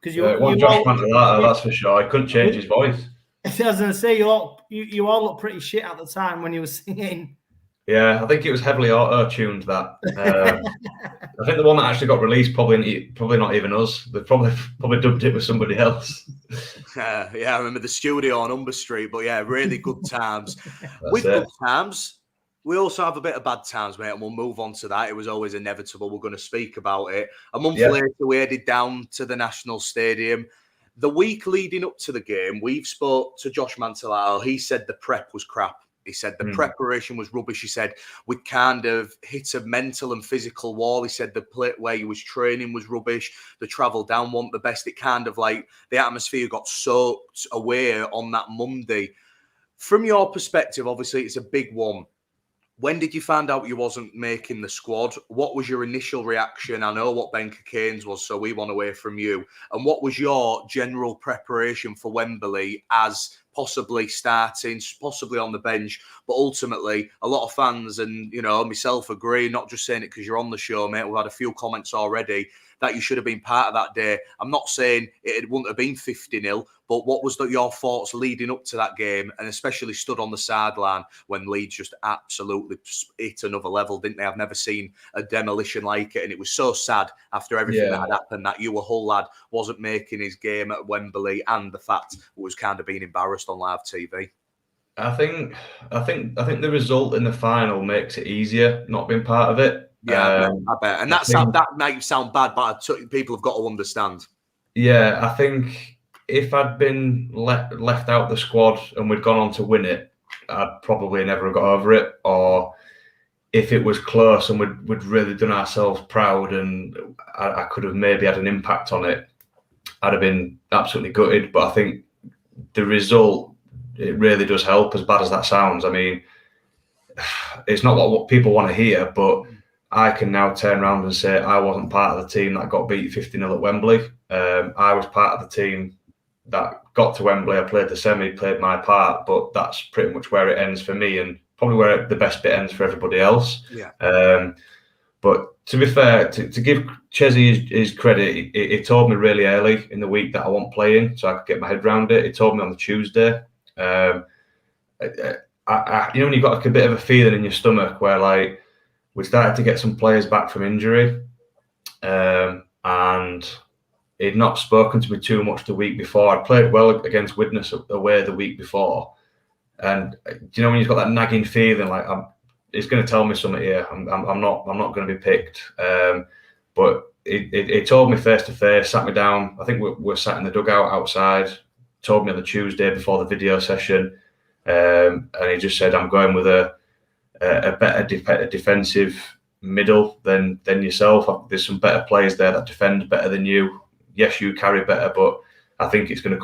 Because Josh Mantelata, that's for sure. He couldn't change his voice. I was going to say you all looked pretty shit at the time when you were singing. Yeah, I think it was heavily auto-tuned, that. I think the one that actually got released, probably not even us. They probably dubbed it with somebody else. Yeah, I remember the studio on Humber Street, but yeah, really good times. With good times, we also have a bit of bad times, mate, and we'll move on to that. It was always inevitable. We're going to speak about it. A month later, we headed down to the National Stadium. The week leading up to the game, we've spoke to Josh Mantelata. He said the prep was crap. He said the preparation was rubbish. He said we kind of hit a mental and physical wall. He said the play where he was training was rubbish. The travel down wasn't the best. It kind of like the atmosphere got soaked away on that Monday. From your perspective, obviously it's a big one. When did you find out you wasn't making the squad? What was your initial reaction? I know what Ben Cockaine's was, so we want to hear from you. And what was your general preparation for Wembley as possibly starting, possibly on the bench, but ultimately a lot of fans and, myself agree, not just saying it because you're on the show, mate. We've had a few comments already that you should have been part of that day. I'm not saying it wouldn't have been 50-0, but what was your thoughts leading up to that game, and especially stood on the sideline when Leeds just absolutely hit another level, didn't they? I've never seen a demolition like it, and it was so sad after everything that had happened that you, a Hull lad, wasn't making his game at Wembley, and the fact it was kind of being embarrassed on live TV. I think the result in the final makes it easier not being part of it. Yeah, I bet. And that might sound bad, but people have got to understand. Yeah, I think if I'd been left out the squad and we'd gone on to win it, I'd probably never have got over it. Or if it was close and we'd really done ourselves proud and I could have maybe had an impact on it, I'd have been absolutely gutted. But I think the result, it really does help, as bad as that sounds. I mean, it's not what people want to hear, but I can now turn around and say I wasn't part of the team that got beat 50-0 at Wembley. I was part of the team that got to Wembley. I played the semi, played my part, but that's pretty much where it ends for me, and probably where the best bit ends for everybody else. Yeah. But to be fair, to give Chesney his credit, he told me really early in the week that I wasn't playing, so I could get my head around it. He told me on the Tuesday. When you've got like a bit of a feeling in your stomach where like, we started to get some players back from injury, and he'd not spoken to me too much the week before. I'd played well against Widnes away the week before, and when you've got that nagging feeling like he's going to tell me something here. I'm not going to be picked. But he told me face to face, sat me down. I think we're sat in the dugout outside. Told me on the Tuesday before the video session, and he just said, "I'm going with a better defensive middle than yourself. There's some better players there that defend better than you. Yes, you carry better, but I think it's going to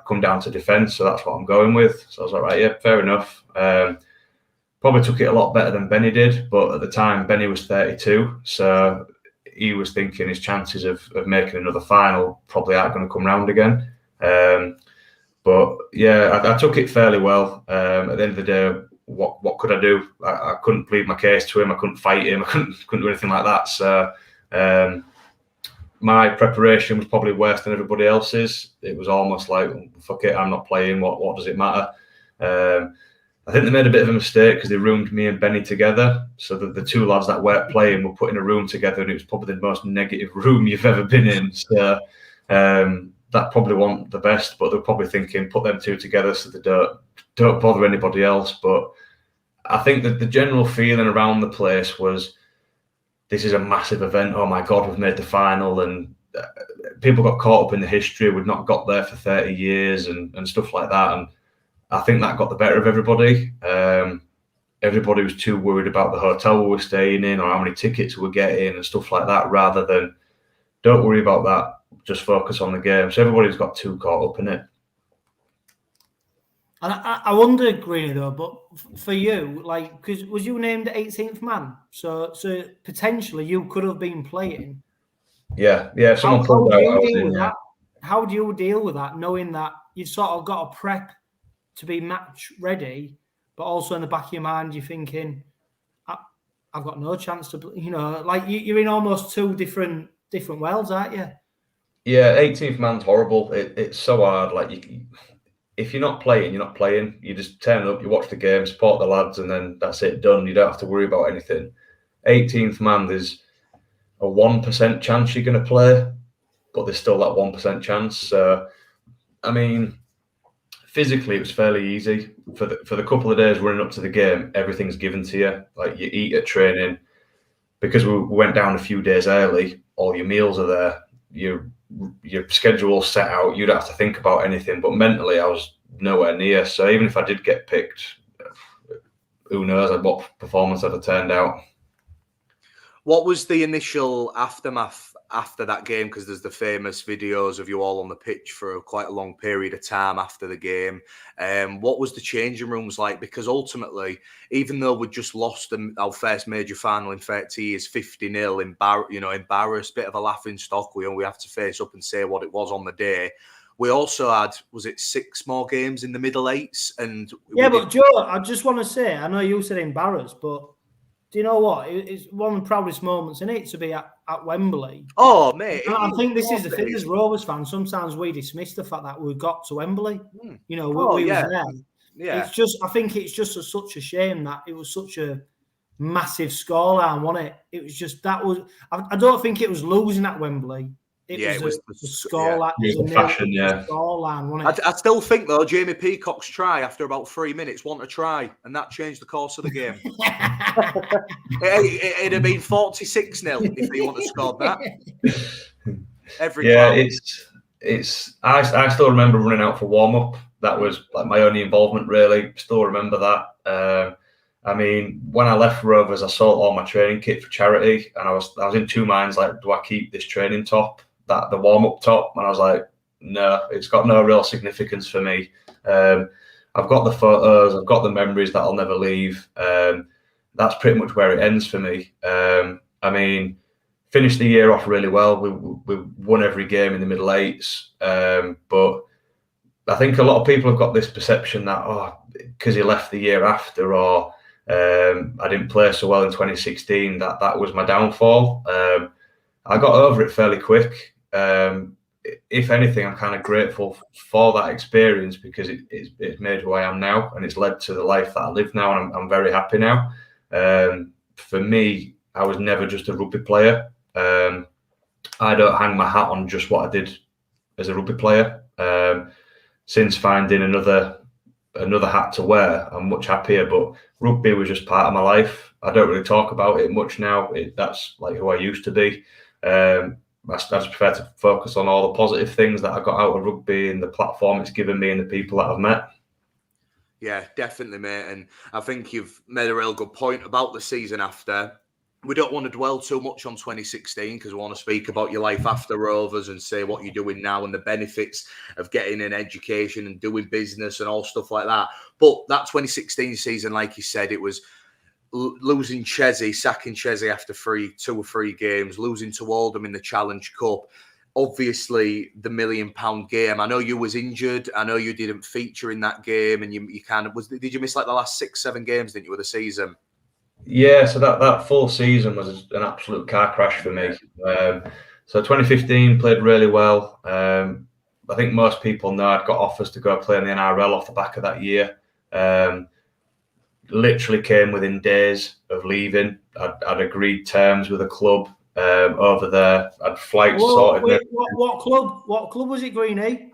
come down to defence. So that's what I'm going with." So I was like, right, yeah, fair enough. Probably took it a lot better than Benny did, but at the time Benny was 32, so he was thinking his chances of making another final probably aren't going to come round again. But yeah, I took it fairly well. At the end of the day, what could I do? I couldn't plead my case to him. I couldn't fight him. I couldn't do anything like that. So my preparation was probably worse than everybody else's. It was almost like, fuck it, I'm not playing. What does it matter? I think they made a bit of a mistake because they roomed me and Benny together. So the two lads that weren't playing were put in a room together, and it was probably the most negative room you've ever been in. So that probably wasn't the best, but they're probably thinking put them two together so they don't bother anybody else. But I think that the general feeling around the place was, this is a massive event. Oh my God, we've made the final, and people got caught up in the history. We'd not got there for 30 years and stuff like that. And I think that got the better of everybody. Everybody was too worried about the hotel we were staying in or how many tickets we were getting and stuff like that, rather than don't worry about that, just focus on the game. So everybody's got too caught up in it. And I wonder, Greeny, though, but for you, like, because was you named 18th man? So potentially you could have been playing. Yeah. If someone pulled out, I was in, yeah. How do you deal with that, knowing that you've sort of got a prep to be match ready, but also in the back of your mind you're thinking, I've got no chance to, like you're in almost two different worlds, aren't you? Yeah, 18th man's horrible. It's so hard. Like, if you're not playing, you're not playing. You just turn up, you watch the game, support the lads, and then that's it, done. You don't have to worry about anything. 18th man, there's a 1% chance you're going to play, but there's still that 1% chance. So, I mean, physically, it was fairly easy. For the couple of days running up to the game, everything's given to you. Like, you eat at training. Because we went down a few days early, all your meals are there. Your schedule's set out. You don't have to think about anything. But mentally, I was nowhere near. So even if I did get picked, who knows what performance I'd have turned out. What was the initial aftermath after that game? Because there's the famous videos of you all on the pitch for quite a long period of time after the game. What was the changing rooms like? Because ultimately, even though we just lost our first major final in 30 years, 50-0, embarrassed, bit of a laughing stock, we have to face up and say what it was on the day. We also had, was it 6 more games in the middle eights? And yeah, but Joe, I just want to say, I know you said embarrassed, but do you know what? It's one of the proudest moments in it to be at Wembley. Oh, mate. I think this is the thing as Rovers fans. Sometimes we dismiss the fact that we got to Wembley. We was there. Yeah. It's just, I think it's just such a shame that it was such a massive scoreline, wasn't it? It was just, I don't think it was losing at Wembley. It was the scoreline. Scoreline, wasn't it? I still think, though, Jamie Peacock's try after about 3 minutes wasn't a try, and that changed the course of the game. It'd have been 46-0 if he wouldn't have scored that. I still remember running out for warm-up. That was like my only involvement, really. Still remember that. I mean, when I left Rovers, I sold all my training kit for charity, and I was in two minds, like, do I keep this training top, the warm-up top? And I was like, no, it's got no real significance for me. I've got the photos, I've got the memories that I'll never leave. That's pretty much where it ends for me. I mean, finished the year off really well. We won every game in the middle eights. But I think a lot of people have got this perception that, because he left the year after, or I didn't play so well in 2016, that was my downfall. I got over it fairly quick. If anything, I'm kind of grateful for that experience, because it's made who I am now, and it's led to the life that I live now, and I'm very happy now. For me, I was never just a rugby player. I don't hang my hat on just what I did as a rugby player. Since finding another hat to wear, I'm much happier. But rugby was just part of my life. I don't really talk about it much now. That's like who I used to be. I just prefer to focus on all the positive things that I got out of rugby and the platform it's given me and the people that I've met. Yeah, definitely, mate. And I think you've made a real good point about the season after. We don't want to dwell too much on 2016 because we want to speak about your life after Rovers and say what you're doing now and the benefits of getting an education and doing business and all stuff like that. But that 2016 season, like you said, it was losing Chesney, sacking Chesney after 2 or 3 games, losing to Oldham in the Challenge Cup. Obviously, the £1 million game. I know you was injured. I know you didn't feature in that game, and you kind of was. Did you miss like the last 6-7 games? Didn't you, of the season? Yeah, so that full season was an absolute car crash for me. So 2015 played really well. I think most people know I'd got offers to go play in the NRL off the back of that year. Literally came within days of leaving. I'd agreed terms with a club. over there. I'd flights Whoa, sorted. wait, what club? What club was it, Greenie?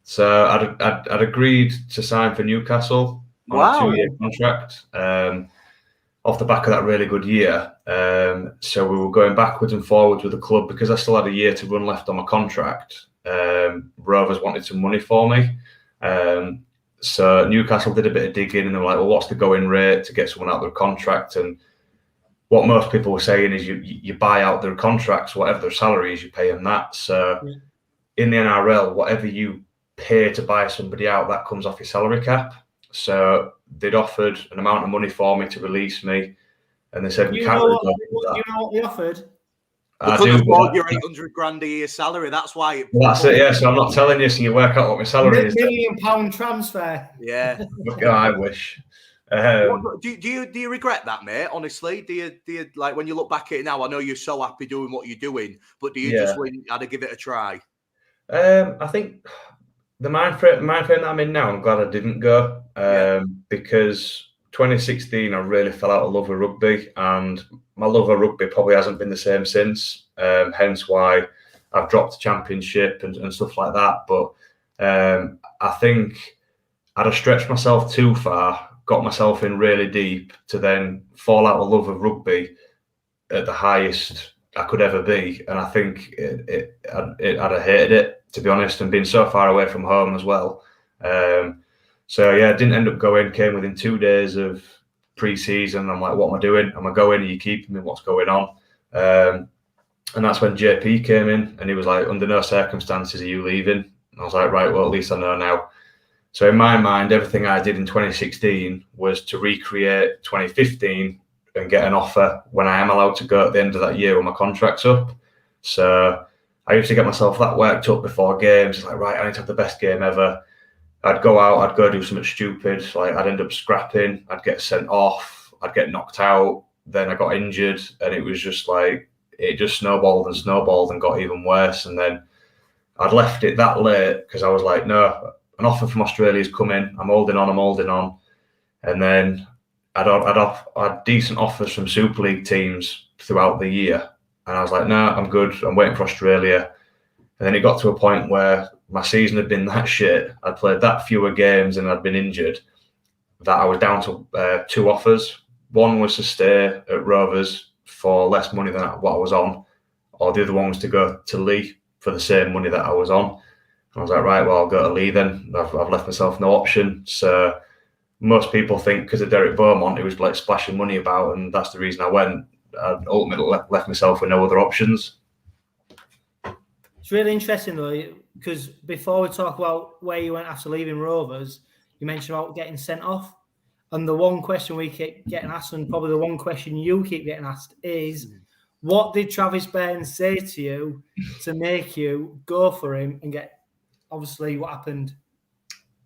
So I'd agreed to sign for Newcastle on a 2-year contract. Off the back of that really good year. So we were going backwards and forwards with the club because I still had a year to run left on my contract. Rovers wanted some money for me. So Newcastle did a bit of digging and they were like, well, what's the going rate to get someone out of their contract? And what most people were saying is you buy out their contracts, whatever their salary is, you pay them that. So in the NRL, whatever you pay to buy somebody out, that comes off your salary cap. So they'd offered an amount of money for me to release me, and they said, Do you know what they offered? They could have bought your 800 grand a year salary. That's why. That's it, yeah. So I'm not telling you, so you work out what my salary is. £1 million transfer. Yeah. I wish. Do you regret that, mate? Honestly, do you like when you look back at it now? I know you're so happy doing what you're doing, but do you just win? Had to give it a try? I think the mind frame that I'm in now, I'm glad I didn't go because 2016 I really fell out of love with rugby, and my love of rugby probably hasn't been the same since. Hence why I've dropped the championship and stuff like that. But I think I'd have stretched myself too far, got myself in really deep to then fall out of love with rugby at the highest I could ever be. And I think I'd have hated it, to be honest, and being so far away from home as well. So yeah, I didn't end up going, came within 2 days of pre-season. I'm like, what am I doing? Am I going? Are you keeping me? What's going on? And that's when JP came in and he was like, under no circumstances are you leaving? And I was like, right, well, at least I know now. So in my mind, everything I did in 2016 was to recreate 2015 and get an offer when I am allowed to go at the end of that year when my contract's up. So I used to get myself that worked up before games. It's like, right, I need to have the best game ever. I'd go out, I'd go do something stupid. Like I'd end up scrapping, I'd get sent off, I'd get knocked out. Then I got injured and it was just like, it just snowballed and got even worse. And then I'd left it that late because I was like, no, an offer from Australia's coming. I'm holding on. And then I'd had decent offers from Super League teams throughout the year. And I was like, no, I'm good. I'm waiting for Australia. And then it got to a point where my season had been that shit. I'd played that fewer games and I'd been injured that I was down to 2 offers. One was to stay at Rovers for less money than what I was on, or the other one was to go to Leigh for the same money that I was on. And I was like, right, well, I'll go to Leigh then. I've left myself no option. So most people think because of Derek Beaumont, it was like splashing money about, and that's the reason I went. I ultimately left myself with no other options. It's really interesting though, because before we talk about where you went after leaving Rovers, you mentioned about getting sent off. And the one question we keep getting asked, and probably the one question you keep getting asked, is what did Travis Bairns say to you to make you go for him and get, obviously, what happened?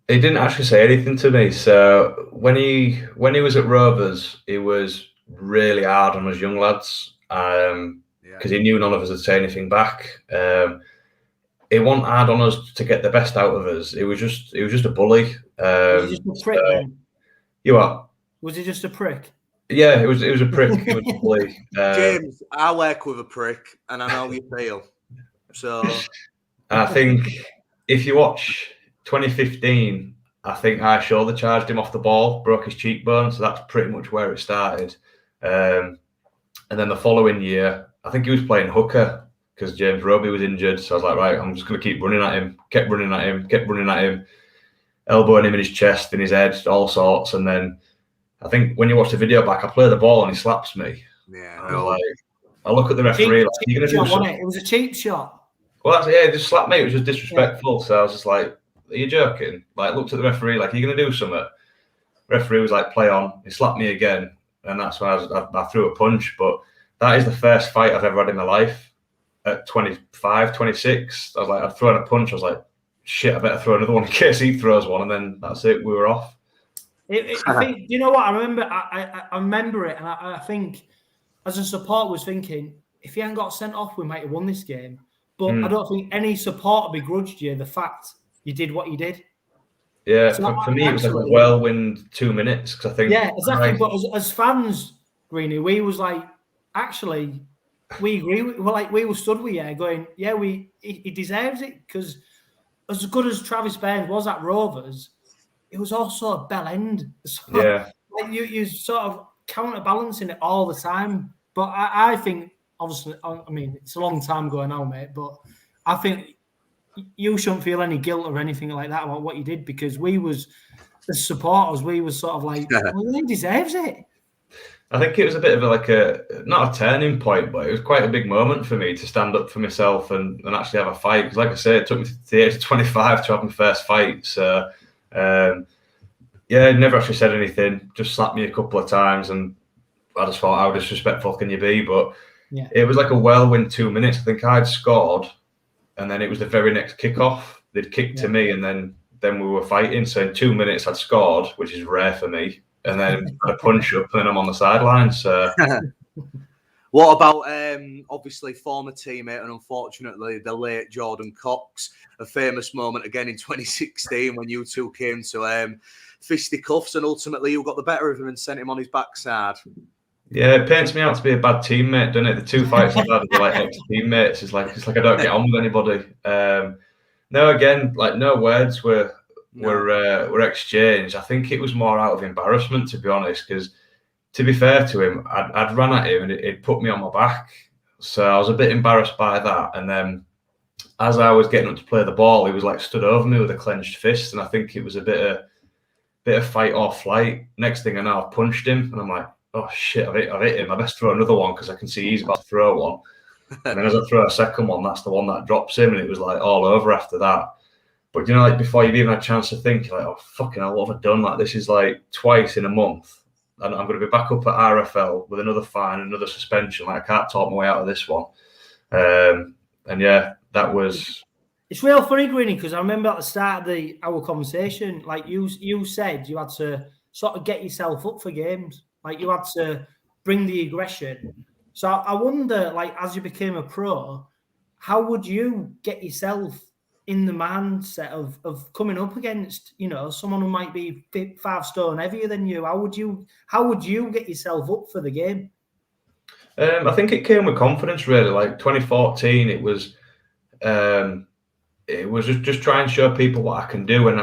He didn't actually say anything to me. So when he was at Rovers, he was really hard on us young lads because he knew none of us would say anything back. He wasn't hard on us to get the best out of us. It was just a bully. Was he just a prick then? You what? Was he just a prick? Yeah, it was a prick. He was a bully. James, I work with a prick, and I know you feel. So I think if you watch 2015, I think I shoulder charged him off the ball, broke his cheekbone. So that's pretty much where it started. And then the following year, I think he was playing hooker because James Roby was injured. So I was like, right, I'm just going to keep running at him, kept running at him, elbowing him in his chest, in his head, all sorts. And then I think when you watch the video back, I play the ball and he slaps me. Yeah. I look at the referee. Like, you're going to do something. It was a cheap shot. Well, he just slapped me. It was just disrespectful. Yeah. So I was just like, are you joking? Like, looked at the referee, like, are you going to do something? Referee was like, play on. He slapped me again. And that's when I threw a punch. But that is the first fight I've ever had in my life. At 25, 26, I was like, I'd thrown a punch. I was like, shit, I better throw another one in case he throws one. And then that's it. We were off. I think, you know what? I remember. I remember it, and I think, as a supporter, was thinking, if he hadn't got sent off, we might have won this game. But I don't think any supporter begrudged you the fact you did what you did. Yeah, so for me, it was like a whirlwind 2 minutes. Because I think, yeah, exactly. But as fans, Greenie, we was like, actually, we agree. We were stood with you going, yeah, he deserves it, because as good as Travis Bairns was at Rovers, it was also a bell end. So, Yeah. You sort of counterbalancing it all the time. But I think, obviously, I mean, it's a long time ago now, mate, but I think you shouldn't feel any guilt or anything like that about what you did, because we was, as supporters, we was sort of like, well, he deserves it. I think it was a bit of not a turning point, but it was quite a big moment for me to stand up for myself and actually have a fight. Because, like I said, it took me to the age of 25 to have my first fight. So, never actually said anything, just slapped me a couple of times. And I just thought, how disrespectful can you be? But it was like a whirlwind 2 minutes. I think I'd scored, and then it was the very next kickoff. They'd kicked to me, and then we were fighting. So in 2 minutes, I'd scored, which is rare for me. And then a punch up, and then I'm on the sidelines. So. What about obviously former teammate and unfortunately the late Jordan Cox? A famous moment again in 2016 when you two came to fisticuffs, and ultimately you got the better of him and sent him on his backside. Yeah, it paints me out to be a bad teammate, doesn't it? The two fights I've had were like ex-teammates. It's like I don't get on with anybody. No, again, like no words were exchanged. I think it was more out of embarrassment, to be honest, because to be fair to him, I'd run at him and it put me on my back. So I was a bit embarrassed by that. And then as I was getting up to play the ball, he was like stood over me with a clenched fist. And I think it was a bit of fight or flight. Next thing I know, I've punched him and I'm like, oh shit, I've hit him. I best throw another one because I can see he's about to throw one. And then as I throw a second one, that's the one that drops him. And it was like all over after that. But like before you've even had a chance to think, you're like, oh fucking hell, what have I done? Like this is like twice in a month. And I'm going to be back up at RFL with another fine, another suspension. Like I can't talk my way out of this one. And yeah, that was. It's real funny, Greeny, because I remember at the start of our conversation, like you said, you had to sort of get yourself up for games. Like you had to bring the aggression. So I wonder, like as you became a pro, how would you get yourself in the mindset of coming up against, someone who might be 5 stone heavier than you? How would you get yourself up for the game? I think it came with confidence, really. Like 2014, it was just try and show people what I can do, and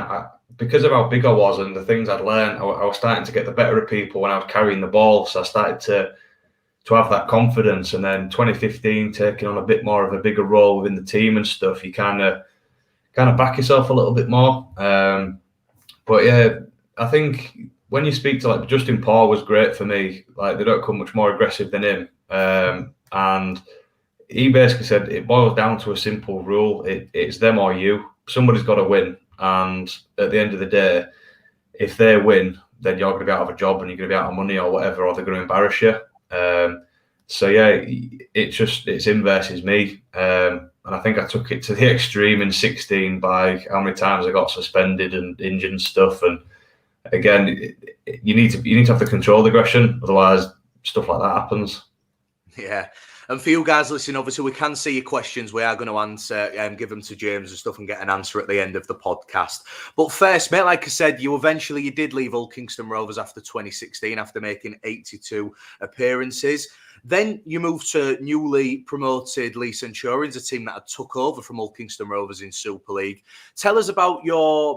because of how big I was and the things I'd learned, I was starting to get the better of people when I was carrying the ball. So I started to have that confidence, and then 2015 taking on a bit more of a bigger role within the team and stuff. You kind of back yourself a little bit more. But yeah, I think when you speak to like Justin Paul was great for me. Like they don't come much more aggressive than him. And he basically said it boils down to a simple rule. It's them or you. Somebody's got to win. And at the end of the day, if they win, then you're going to be out of a job and you're going to be out of money or whatever, or they're going to embarrass you. So yeah, it's him versus me. And I think I took it to the extreme in 16 by how many times I got suspended and injured and stuff. And again, you need to have the controlled aggression, otherwise stuff like that happens. Yeah. And for you guys listening, obviously we can see your questions. We are going to answer and give them to James and stuff and get an answer at the end of the podcast. But first, mate, like I said, you did leave Kingston Rovers after 2016 after making 82 appearances. Then you moved to newly promoted Lee Centurions, a team that had took over from Kingston Rovers in Super League. Tell us about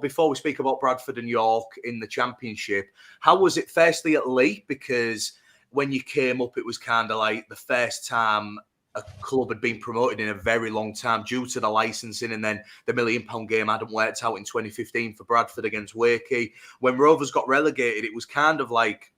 before we speak about Bradford and York in the Championship, how was it firstly at Lee? Because when you came up, it was kind of like the first time a club had been promoted in a very long time due to the licensing, and then the £1 million game hadn't worked out in 2015 for Bradford against Wakey. When Rovers got relegated, it was kind of like,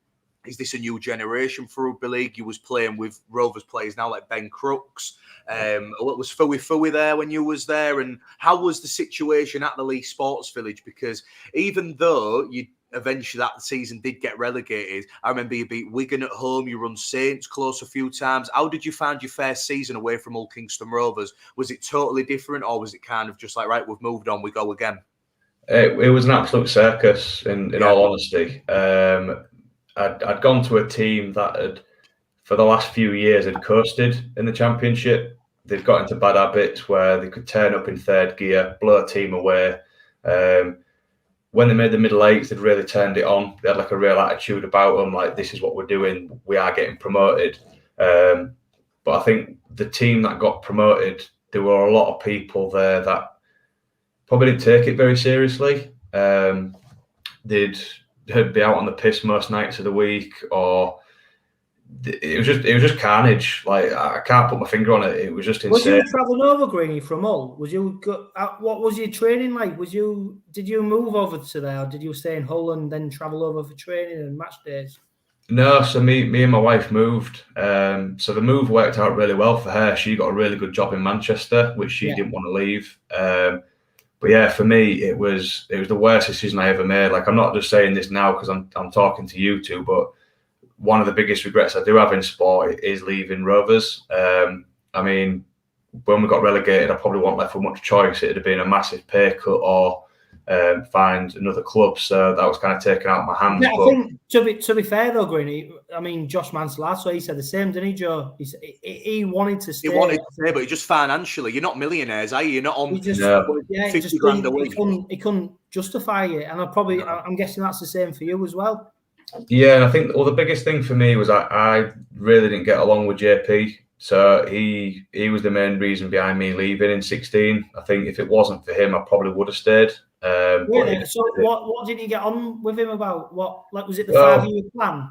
is this a new generation for rugby league? You was playing with Rovers players now like Ben Crooks. What was Fui there when you was there? And how was the situation at the Lee Sports Village? Because even though you eventually that season did get relegated, I remember you beat Wigan at home, you run Saints close a few times. How did you find your first season away from Kingston Rovers? Was it totally different, or was it kind of just like, right, we've moved on, we go again? It was an absolute circus, in all honesty. I'd gone to a team that had, for the last few years, had coasted in the Championship. They'd got into bad habits where they could turn up in third gear, blow a team away. When they made the middle eights, they'd really turned it on. They had like a real attitude about them, like, this is what we're doing. We are getting promoted. But I think the team that got promoted, there were a lot of people there that probably didn't take it very seriously. They'd be out on the piss most nights of the week, or it was just carnage. Like, I can't put my finger on it. It was just insane. Was you travelling over, Greeny, from Hull? Was you what was your training like? Did you move over to there, or did you stay in Hull and then travel over for training and match days? No, so me and my wife moved. So the move worked out really well for her. She got a really good job in Manchester, which she didn't want to leave. But yeah, for me, it was the worst decision I ever made. Like, I'm not just saying this now because I'm talking to you two, but one of the biggest regrets I do have in sport is leaving Rovers. I mean, when we got relegated, I probably wasn't left with much choice. It'd have been a massive pay cut or find another club. So that was kind of taken out of my hands. Yeah, I think to be fair though, Greeny, I mean, Josh Mansell, so he said the same, didn't he, Joe? He wanted to stay. He wanted to stay, but he just financially, you're not millionaires, are you? You're not on 50 grand a week. He couldn't justify it, and I'm guessing that's the same for you as well. Yeah, and I think the biggest thing for me was I really didn't get along with JP. So he was the main reason behind me leaving in 16. I think if it wasn't for him, I probably would have stayed. So what did you get on with him about? Was it the 5-year plan?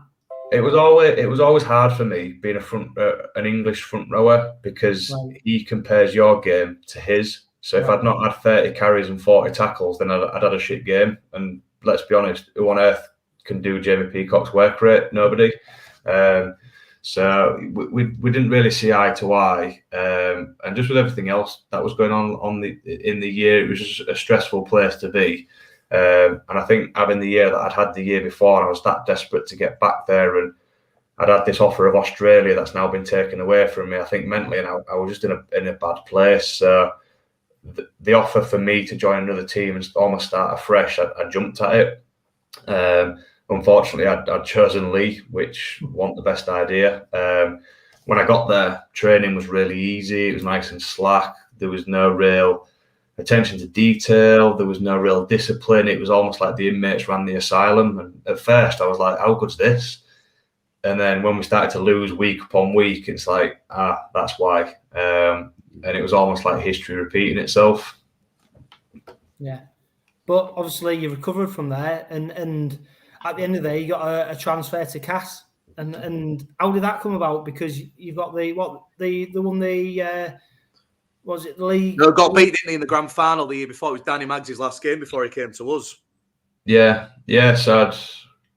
It was always hard for me being an English front rower, because he compares your game to his. So if I'd not had 30 carries and 40 tackles, then I'd had a shit game. And let's be honest, who on earth can do Jamie Peacock's work rate? Nobody. So we didn't really see eye to eye, and just with everything else that was going on in the year, it was just a stressful place to be. And I think having the year that I'd had the year before, and I was that desperate to get back there, and I'd had this offer of Australia that's now been taken away from me. I think mentally, and I was just in a bad place. So the offer for me to join another team and almost start afresh, I jumped at it. Unfortunately, I'd chosen Lee, which wasn't the best idea. When I got there, training was really easy. It was nice and slack. There was no real attention to detail. There was no real discipline. It was almost like the inmates ran the asylum. And at first, I was like, how good's this? And then when we started to lose week upon week, it's like, that's why. And it was almost like history repeating itself. Yeah. But obviously, you recovered from there. And at the end of the day, you got a transfer to Cass, and how did that come about? Because you got the league? No, got beat, didn't he, in the grand final the year before? It was Danny Maggs' last game before he came to us. Yeah. So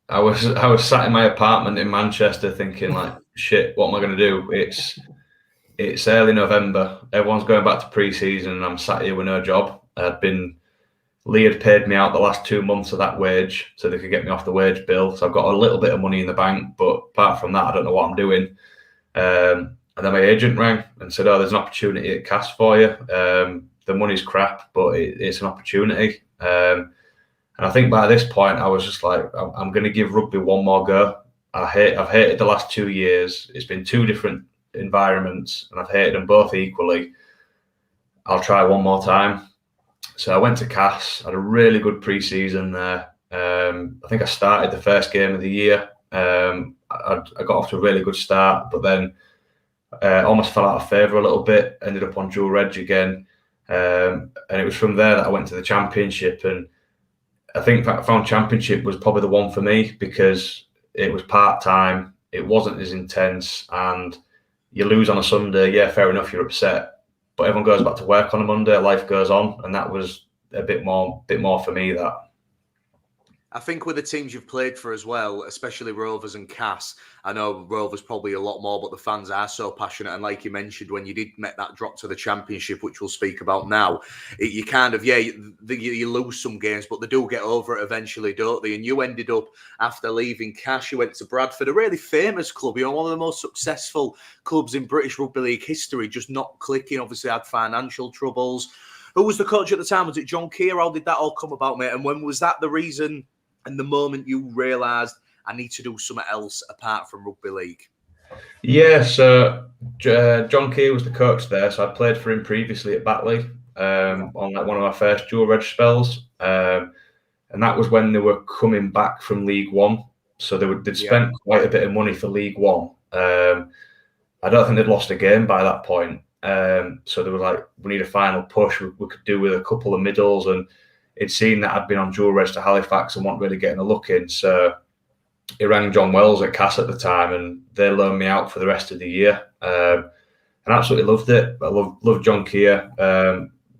I was sat in my apartment in Manchester thinking, like, shit, what am I going to do? It's early November. Everyone's going back to pre-season, and I'm sat here with no job. Lee had paid me out the last 2 months of that wage so they could get me off the wage bill. So I've got a little bit of money in the bank, but apart from that, I don't know what I'm doing. And then my agent rang and said, there's an opportunity at Cass for you. The money's crap, but it's an opportunity. And I think by this point, I was just like, I'm going to give rugby one more go. I've hated the last 2 years. It's been 2 different environments, and I've hated them both equally. I'll try one more time. So I went to Cass, had a really good pre-season there. I think I started the first game of the year. I got off to a really good start, but then almost fell out of favour a little bit, ended up on dual reg again. And it was from there that I went to the championship. And I think that I found championship was probably the one for me, because it was part-time, it wasn't as intense, and you lose on a Sunday, yeah, fair enough, you're upset. But everyone goes back to work on a Monday, life goes on, and that was a bit more for me, that. I think with the teams you've played for as well, especially Rovers and Cass, I know Rovers probably a lot more, but the fans are so passionate. And like you mentioned, when you did make that drop to the championship, which we'll speak about now, you kind of, you lose some games, but they do get over it eventually, don't they? And you ended up, after leaving Cass, you went to Bradford, a really famous club, one of the most successful clubs in British Rugby League history, just not clicking, obviously had financial troubles. Who was the coach at the time? Was it John Keir? How did that all come about, mate? And when was that the reason and the moment you realised I need to do something else apart from rugby league? Yeah, so John Keir was the coach there. So I played for him previously at Batley on one of my first dual reg spells. And that was when they were coming back from League One. So they'd spent quite a bit of money for League One. And I don't think they'd lost a game by that point. So they were like, we need a final push. We could do with a couple of middles, and he'd seen that I'd been on dual reg to Halifax and wasn't really getting a look in. So he rang John Wells at Cass at the time, and they loaned me out for the rest of the year. And absolutely loved it. I love John Keir.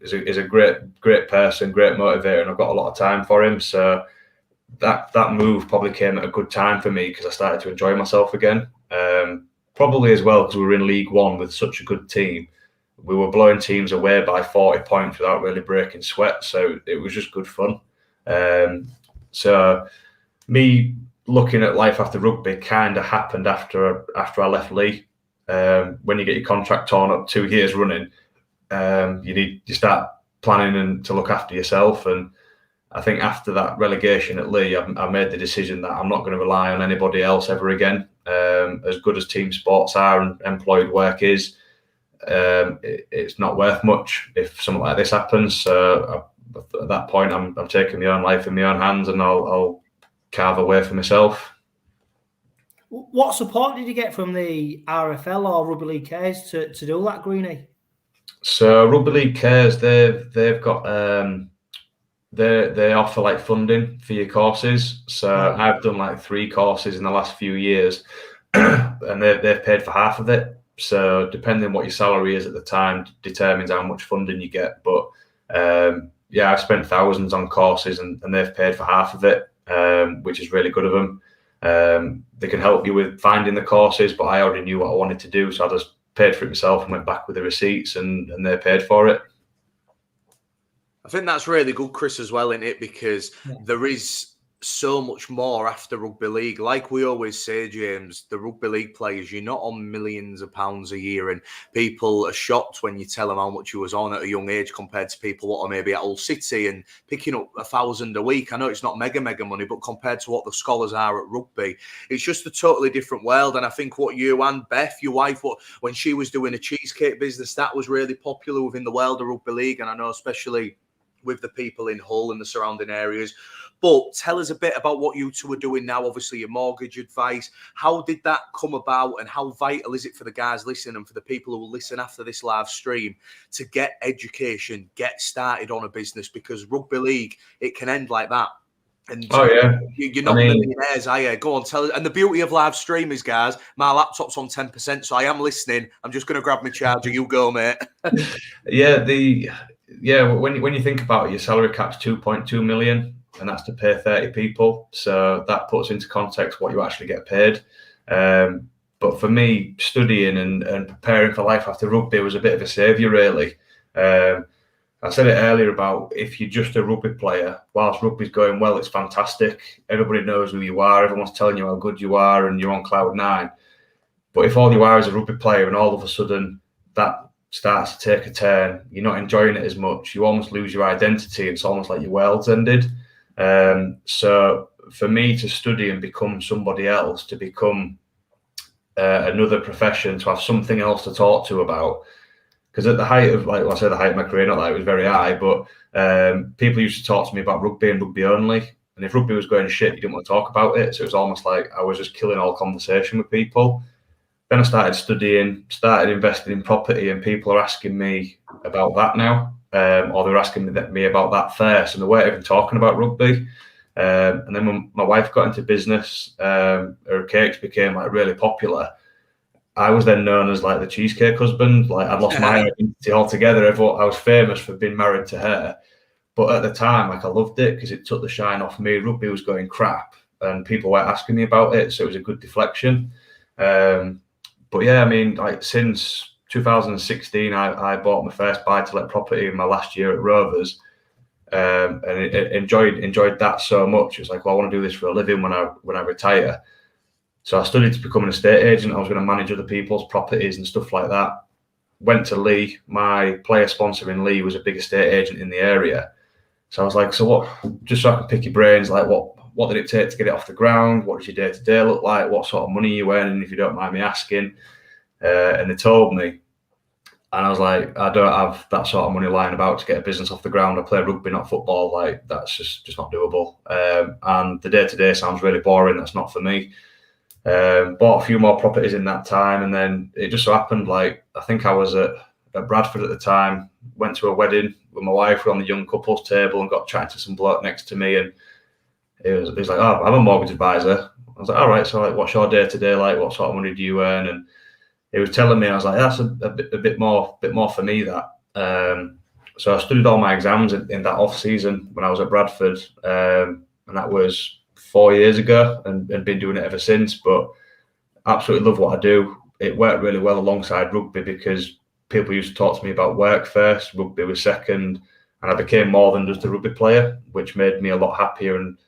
He's a great person, great motivator, and I've got a lot of time for him. So that move probably came at a good time for me because I started to enjoy myself again. Probably as well because we were in League One with such a good team. We were blowing teams away by 40 points without really breaking sweat. So it was just good fun. So me looking at life after rugby kind of happened after I left Leigh. When you get your contract torn up 2 years running, you start planning and to look after yourself. And I think after that relegation at Leigh, I made the decision that I'm not going to rely on anybody else ever again. As good as team sports are and employed work is, it's not worth much if something like this happens. So at that point, I'm taking my own life in my own hands, and I'll carve a way for myself. What support did you get from the RFL or Rugby League Cares to do that, Greenie? So Rugby League Cares, they've got they offer like funding for your courses. So I've done like 3 courses in the last few years, and they've paid for half of it. So depending on what your salary is at the time determines how much funding you get. But I've spent thousands on courses, and they've paid for half of it, which is really good of them. They can help you with finding the courses, but I already knew what I wanted to do, so I just paid for it myself and went back with the receipts, and they paid for it. I think that's really good, Chris, as well, isn't it? Because there is so much more after rugby league. Like we always say, James, the rugby league players, you're not on millions of pounds a year, and people are shocked when you tell them how much you was on at a young age compared to people what are maybe at Hull City and picking up 1,000 a week. I know it's not mega money, but compared to what the scholars are at rugby, it's just a totally different world. And I think what you and Beth, your wife, when she was doing a cheesecake business, that was really popular within the world of rugby league. And I know especially with the people in Hull and the surrounding areas. But tell us a bit about what you two are doing now, obviously your mortgage advice. How did that come about, and how vital is it for the guys listening and for the people who will listen after this live stream to get education, get started on a business? Because rugby league, it can end like that. And you're not millionaires, are you? Go on, tell us. And the beauty of live stream is, guys, my laptop's on 10%, so I am listening. I'm just going to grab my charger. You go, mate. When you think about it, your salary cap's 2.2 million, and that's to pay 30 people. So that puts into context what you actually get paid. But for me, studying and preparing for life after rugby was a bit of a saviour, really. I said it earlier about if you're just a rugby player, whilst rugby's going well, it's fantastic. Everybody knows who you are. Everyone's telling you how good you are, and you're on cloud 9. But if all you are is a rugby player, and all of a sudden that starts to take a turn, you're not enjoying it as much, you almost lose your identity. It's almost like your world's ended. So for me to study and become somebody else, to become another profession, to have something else to talk to about, because at the height of, like I said, the height of my career, not that it was very high, but people used to talk to me about rugby and rugby only. And if rugby was going shit, you didn't want to talk about it. So it was almost like I was just killing all conversation with people. Then I started studying, started investing in property, and people are asking me about that now, or they're asking me about that first, and they weren't even talking about rugby. And then when my wife got into business, her cakes became like really popular. I was then known as like the cheesecake husband. Like I'd lost my identity altogether. Everyone, I was famous for being married to her. But at the time, like I loved it because it took the shine off me. Rugby was going crap and people weren't asking me about it. So it was a good deflection. But yeah, I mean, like since 2016, I bought my first buy-to-let property in my last year at Rovers. And enjoyed that so much. It was like, well, I want to do this for a living when I retire. So I studied to become an estate agent. I was going to manage other people's properties and stuff like that. Went to Leigh. My player sponsor in Leigh was a big estate agent in the area. So I was like, so what? Just so I can pick your brains, like what did it take to get it off the ground? What does your day-to-day look like? What sort of money are you earning, if you don't mind me asking? And they told me. And I was like, I don't have that sort of money lying about to get a business off the ground. I play rugby, not football. Like, that's just not doable. And the day-to-day sounds really boring. That's not for me. Bought a few more properties in that time, and then it just so happened, like, I think I was at Bradford at the time, went to a wedding with my wife, we were on the young couples table and got chatting to some bloke next to me, and he was like, oh, I'm a mortgage advisor. I was like, all right, so like, what's your day to day like? What sort of money do you earn? And he was telling me, I was like, that's a bit more for me, that. So I studied all my exams in that off season when I was at Bradford, and that was 4 years ago, and been doing it ever since. But absolutely love what I do. It worked really well alongside rugby because people used to talk to me about work first, rugby was second, and I became more than just a rugby player, which made me a lot happier. And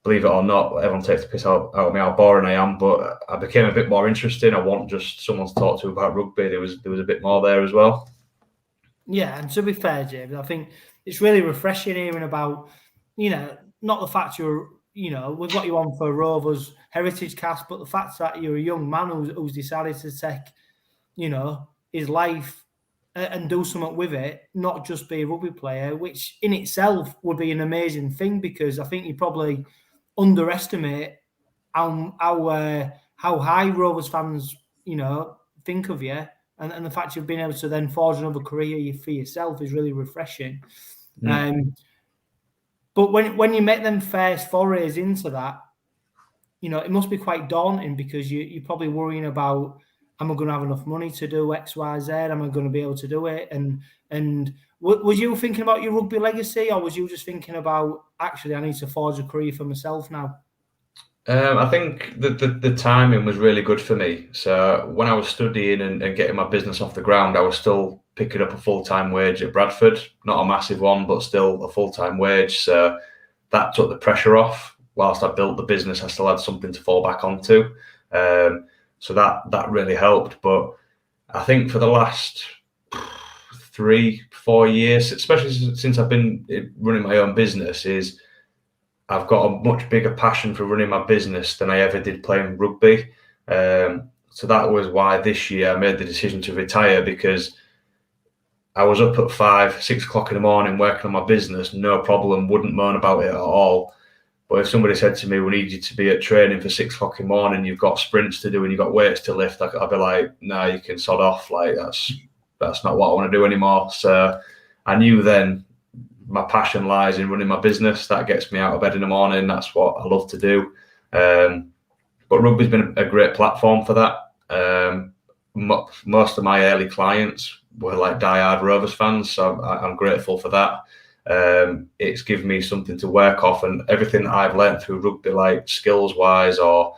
believe it or not, everyone takes the piss out of me how boring I am, but I became a bit more interesting. I want just someone to talk to about rugby. There was a bit more there as well. Yeah, and to be fair, James, I think it's really refreshing hearing about, not the fact you're, we've got you on for Rovers HeritageCast, but the fact that you're a young man who's decided to take, his life and do something with it, not just be a rugby player, which in itself would be an amazing thing, because I think you probably underestimate how high Rovers fans, think of you. And the fact you've been able to then forge another career for yourself is really refreshing. But when you make them first forays into that, it must be quite daunting, because you're probably worrying about, am I going to have enough money to do X, Y, Z? Am I going to be able to do it? And was you thinking about your rugby legacy, or was you just thinking about, actually, I need to forge a career for myself now? I think the timing was really good for me. So when I was studying and getting my business off the ground, I was still picking up a full-time wage at Bradford. Not a massive one, but still a full-time wage. So that took the pressure off. Whilst I built the business, I still had something to fall back onto. So that really helped. But I think for the last 3-4 years, especially since I've been running my own business, I've got a much bigger passion for running my business than I ever did playing rugby. So that was why this year I made the decision to retire, because I was up at 5-6 o'clock in the morning working on my business, no problem, wouldn't moan about it at all. But if somebody said to me, we need you to be at training for 6 o'clock in the morning, you've got sprints to do and you've got weights to lift, I'd be like, no, you can sod off. Like, that's not what I want to do anymore. So I knew then my passion lies in running my business. That gets me out of bed in the morning. That's what I love to do. But rugby's been a great platform for that. Most of my early clients were like diehard Rovers fans, so I'm grateful for that. It's given me something to work off, and everything that I've learned through rugby, like skills-wise or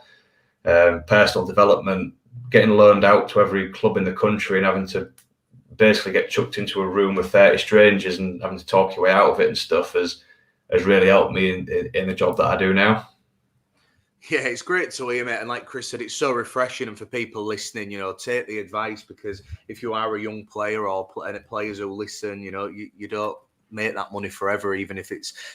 personal development, getting loaned out to every club in the country and having to basically get chucked into a room with 30 strangers and having to talk your way out of it and stuff has really helped me in the job that I do now. Yeah, it's great to hear, mate. And like Chris said, it's so refreshing. And for people listening, take the advice, because if you are a young player or players who listen, you don't make that money forever, even if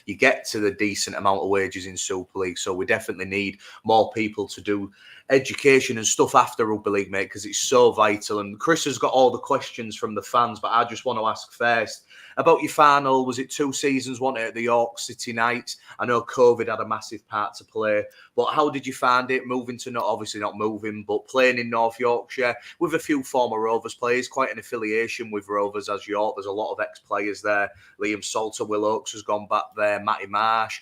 you get to the decent amount of wages in Super League. So we definitely need more people to do education and stuff after Rugby League, mate, because it's so vital. And Chris has got all the questions from the fans, but I just want to ask first about your final. Was it 2 seasons, wasn't it, at the York City Knights? I know COVID had a massive part to play, but how did you find it moving to, obviously not moving, but playing in North Yorkshire with a few former Rovers players, quite an affiliation with Rovers as York. There's a lot of ex-players there. Liam Salter, Will Oakes has gone back there, Matty Marsh,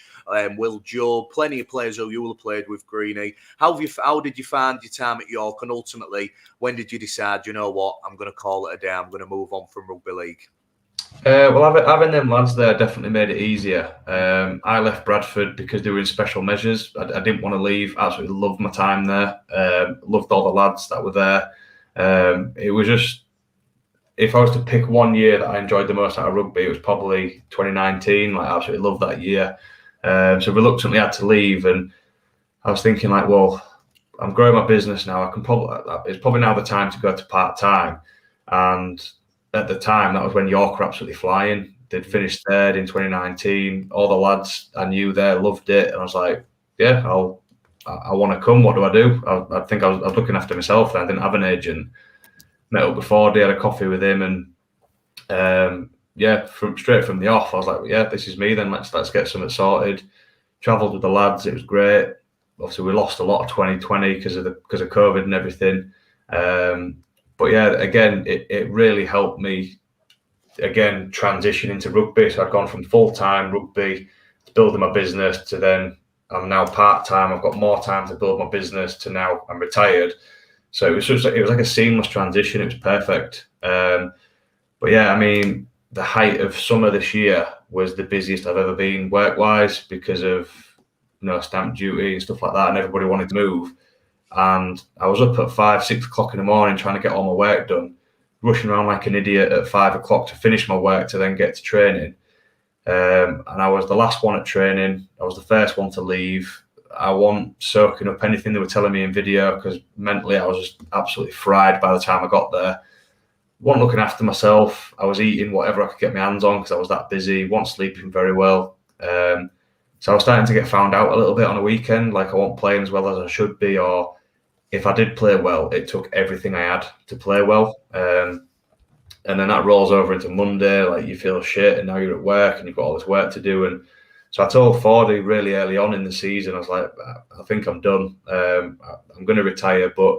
Will Joe, plenty of players who you will have played with, Greenie. How did you find your time at York, and ultimately, when did you decide, you know what, I'm going to call it a day, I'm going to move on from Rugby League? Well, having them lads there definitely made it easier. I left Bradford because they were in special measures. I didn't want to leave. Absolutely loved my time there. Loved all the lads that were there. It was just, if I was to pick one year that I enjoyed the most out of rugby, it was probably 2019. Like, I absolutely loved that year. So reluctantly had to leave, and I was thinking, like, well, I'm growing my business now. It's probably now the time to go to part-time. And at the time, that was when York were absolutely flying. They'd finished third in 2019. All the lads I knew there loved it. And I was like, yeah, I want to come. What do I do? I think I was looking after myself then. I didn't have an agent. Met up before, had a coffee with him. And straight from the off, I was like, yeah, this is me then. Let's get something sorted. Travelled with the lads. It was great. obviously we lost a lot of 2020 because of COVID and everything. But yeah, again, it really helped me again transition into rugby. So I'd gone from full-time rugby to building my business to then I'm now part-time. I've got more time to build my business to now I'm retired. So it was like a seamless transition. It was perfect. But yeah, I mean, the height of summer this year was the busiest I've ever been work-wise because of stamp duty and stuff like that, and everybody wanted to move. And I was up at 5, 6 o'clock in the morning trying to get all my work done, rushing around like an idiot at 5 o'clock to finish my work to then get to training. And I was the last one at training. I was the first one to leave. I wasn't soaking up anything they were telling me in video because mentally I was just absolutely fried by the time I got there. Wasn't looking after myself. I was eating whatever I could get my hands on because I was that busy. Wasn't sleeping very well. So I was starting to get found out a little bit on a weekend, like I wasn't playing as well as I should be, or if I did play well, it took everything I had to play well. And then that rolls over into Monday, like you feel shit, and now you're at work and you've got all this work to do. And so I told Fordy really early on in the season, I was like, I think I'm done. I'm going to retire, but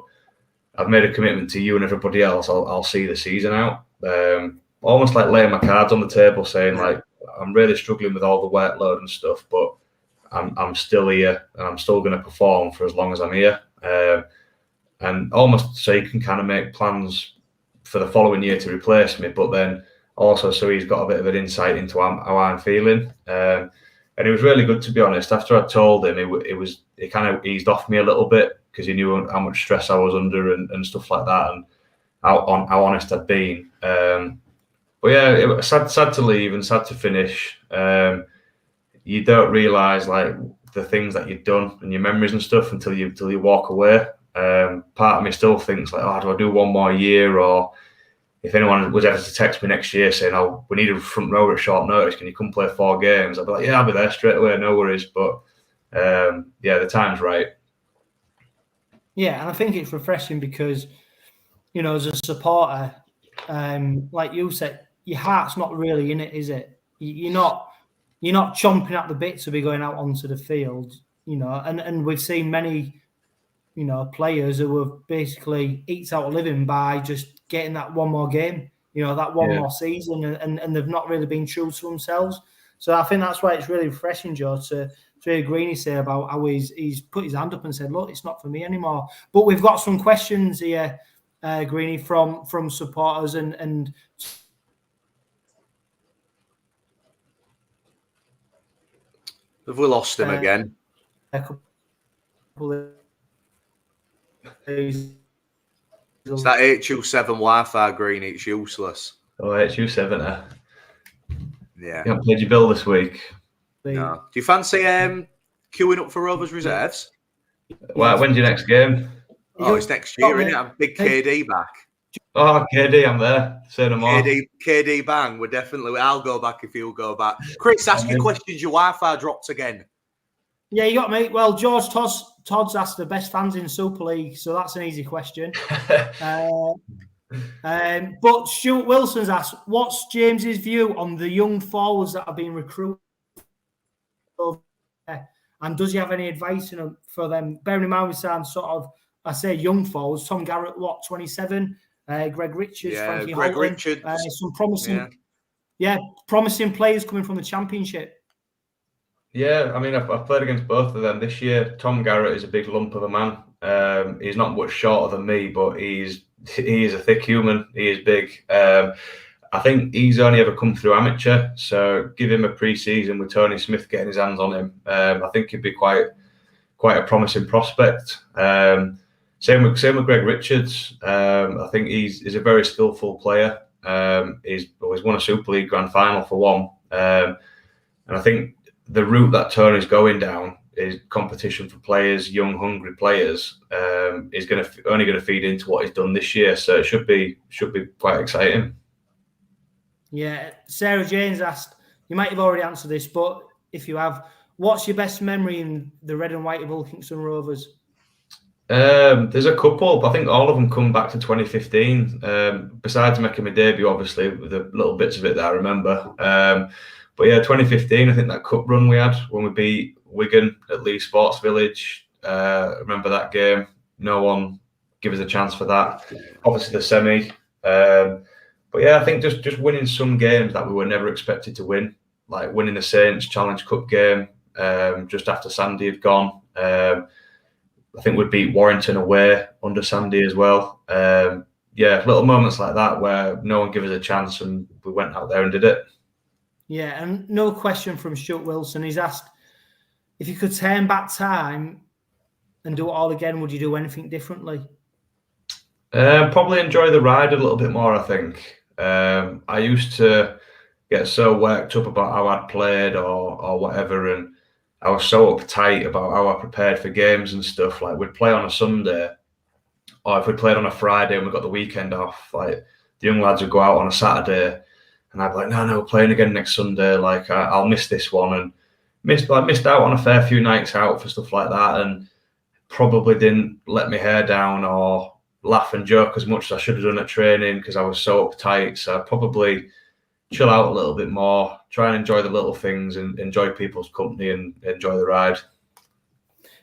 I've made a commitment to you and everybody else. I'll see the season out. Almost like laying my cards on the table, saying like, I'm really struggling with all the workload and stuff, but I'm still here and I'm still going to perform for as long as I'm here. And almost so you can kind of make plans for the following year to replace me, but then also so he's got a bit of an insight into how I'm feeling. And it was really good, to be honest. After I told him, it kind of eased off me a little bit because he knew how much stress I was under and stuff like that, and how honest I'd been. But yeah, it was sad to leave and sad to finish. You don't realise like the things that you've done and your memories and stuff until you walk away. Part of me still thinks like, oh, do I do one more year? Or if anyone was ever to text me next year saying, oh, we need a front row at short notice, can you come play 4 games? I'd be like, yeah, I'll be there straight away, no worries. But yeah, the time's right. Yeah, and I think it's refreshing because, as a supporter, like you said, your heart's not really in it, is it? You're not chomping at the bit to be going out onto the field, and we've seen many, players who have basically eked out a living by just getting that one more game, that one more season, and they've not really been true to themselves. So I think that's why it's really refreshing, Joe, to hear Greeny say about how he's put his hand up and said, look, it's not for me anymore. But we've got some questions here, Greeny, from supporters and have we lost him again? A couple of days. It's that HU7 Wi-Fi, Green. It's useless. Oh, HU7, Yeah. You haven't played your bill this week? No. Do you fancy queuing up for Rovers reserves? Well, when's your next game? Oh, it's next year, isn't it? I'm big KD back. Oh, KD, I'm there. Say no more. KD bang. I'll go back if you'll go back. Chris, ask your questions. Your Wi-Fi dropped again. Yeah, you got me. Well, George Todd's asked the best fans in Super League, so that's an easy question. But Stuart Wilson's asked, what's James's view on the young forwards that have been recruited? And does he have any advice for them? Bearing in mind we sound sort of, I say young forwards. Tom Garrett, 27? Greg Richards, Frankie Greg Holland. Richards. Some promising players coming from the Championship. Yeah, I mean, I've played against both of them this year. Tom Garrett is a big lump of a man. He's not much shorter than me, but he is a thick human. He is big. I think he's only ever come through amateur, so give him a pre-season with Tony Smith getting his hands on him. I think he'd be quite a promising prospect. Same with Greg Richards. I think he's a very skillful player. He's always won a Super League Grand Final for one. And I think the route that Tony's going down is competition for players, young, hungry players, is only going to feed into what he's done this year. So it should be quite exciting. Yeah, Sarah Janes asked, you might have already answered this, but if you have, what's your best memory in the red and white of Workington Rovers? There's a couple, but I think all of them come back to 2015. Besides making my debut, obviously, with the little bits of it that I remember. But yeah, 2015, I think that cup run we had when we beat Wigan at Leigh Sports Village. Remember that game? No one gave us a chance for that. Obviously the semi. But yeah, I think just winning some games that we were never expected to win, like winning the Saints Challenge Cup game just after Sandy had gone. I think we'd beat Warrington away under Sandy as well. Yeah, little moments like that where no one gave us a chance and we went out there and did it. Yeah, and no question from Stuart Wilson. He's asked, if you could turn back time and do it all again, would you do anything differently? Probably enjoy the ride a little bit more, I think. I used to get so worked up about how I'd played or whatever, and I was so uptight about how I prepared for games and stuff. Like, we'd play on a Sunday, or if we played on a Friday and we got the weekend off, like the young lads would go out on a Saturday, and I'd be like, no, we're playing again next Sunday. Like, I'll miss this one, and missed out on a fair few nights out for stuff like that, and probably didn't let my hair down or laugh and joke as much as I should have done at training because I was so uptight. So I'd probably chill out a little bit more, try and enjoy the little things and enjoy people's company and enjoy the ride.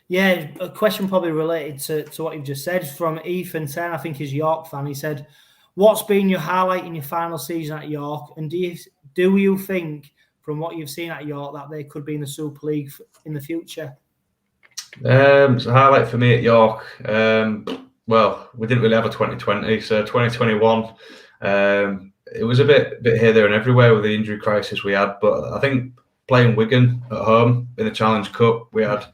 Yeah, a question probably related to what you've just said from Ethan 10, I think he's a York fan. He said, what's been your highlight in your final season at York? And do you think, from what you've seen at York, that they could be in the Super League in the future? It's a highlight for me at York. Well, we didn't really have a 2020, so 2021, it was a bit here, there and everywhere with the injury crisis we had. But I think playing Wigan at home in the Challenge Cup, we had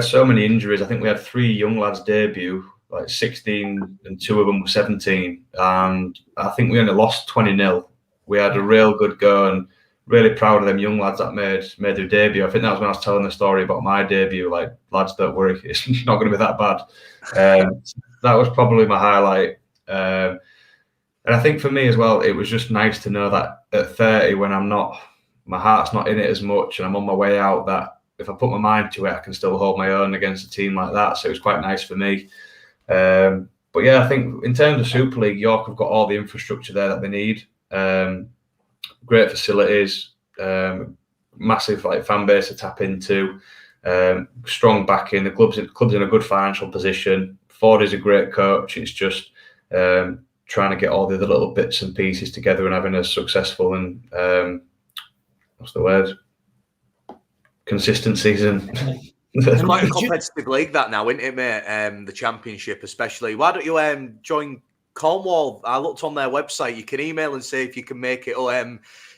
so many injuries. I think we had 3 young lads debut, like 16, and 2 of them were 17. And I think we only lost 20-0. We had a real good go, and really proud of them young lads that made their debut. I think that was when I was telling the story about my debut. Like, lads, don't worry, it's not going to be that bad. That was probably my highlight. And I think for me as well, it was just nice to know that at 30, when my heart's not in it as much and I'm on my way out, that if I put my mind to it, I can still hold my own against a team like that. So it was quite nice for me. But yeah, I think in terms of Super League, York have got all the infrastructure there that they need. Great facilities, massive fan base to tap into, strong backing. The club's in a good financial position. Ford is a great coach. It's just trying to get all the other little bits and pieces together and having a successful and consistent season. It's quite a competitive league that now, isn't it, mate? The Championship especially. Why don't you join Cornwall? I looked on their website. You can email and say if you can make it.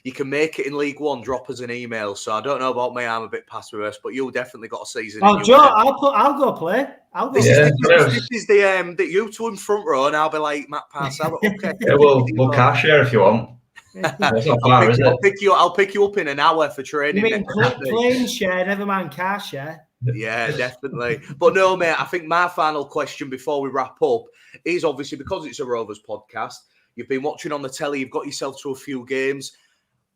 You can make it in League One. Drop us an email. So I don't know about me. I'm a bit past reverse, but you've definitely got a season. Oh, Joe, I'll go play. This is the you two in front row, and I'll be like Matt Parcell. Okay. Yeah, we'll car share if you want. That's not far, is it? I'll pick you up in an hour for training. You mean plane share? Never mind car share. Yeah, definitely. But no, mate, I think my final question before we wrap up is, obviously, because it's a Rovers podcast, you've been watching on the telly, you've got yourself to a few games.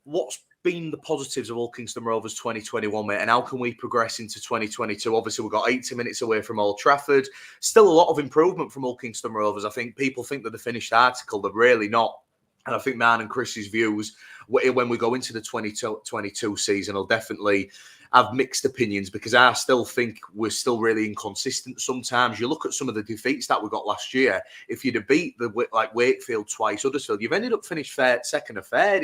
What's been the positives of Hull Kingston Rovers 2021, mate, and how can we progress into 2022? Obviously, we've got 80 minutes away from Old Trafford. Still a lot of improvement from Hull Kingston Rovers. I think people think that the finished article, they're really not. And I think mine and Chris's views when we go into the 2022 season will definitely have mixed opinions, because I still think we're still really inconsistent sometimes. You look at some of the defeats that we got last year. If you'd have beat Wakefield twice, Huddersfield, you've ended up finished second or third.